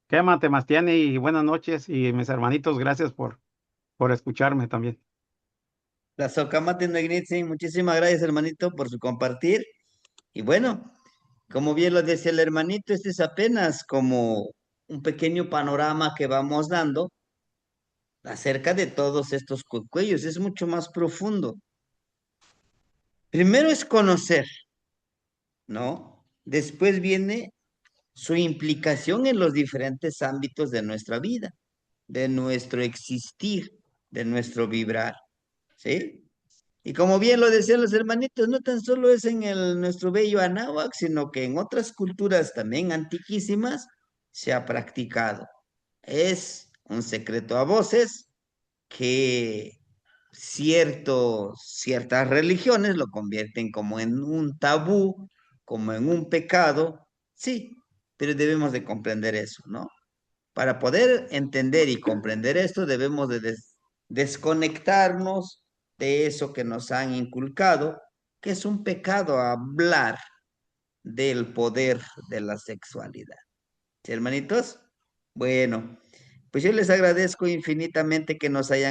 Quémate, Mastiani, y buenas noches, y mis hermanitos, gracias por escucharme también. La Socamate Negnitzi, muchísimas gracias, hermanito, por su compartir. Y bueno, como bien lo decía el hermanito, este es apenas como un pequeño panorama que vamos dando acerca de todos estos cuellos. Es mucho más profundo. Primero es conocer, ¿no? Después viene su implicación en los diferentes ámbitos de nuestra vida, de nuestro existir, de nuestro vibrar, ¿sí? Y como bien lo decían los hermanitos, no tan solo es en nuestro bello Anáhuac, sino que en otras culturas también antiquísimas se ha practicado. Es un secreto a voces que ciertas religiones lo convierten como en un tabú, como en un pecado, sí, pero debemos de comprender eso, ¿no? Para poder entender y comprender esto, debemos de desconectarnos de eso que nos han inculcado, que es un pecado hablar del poder de la sexualidad. ¿Sí, hermanitos? Bueno, pues yo les agradezco infinitamente que nos hayan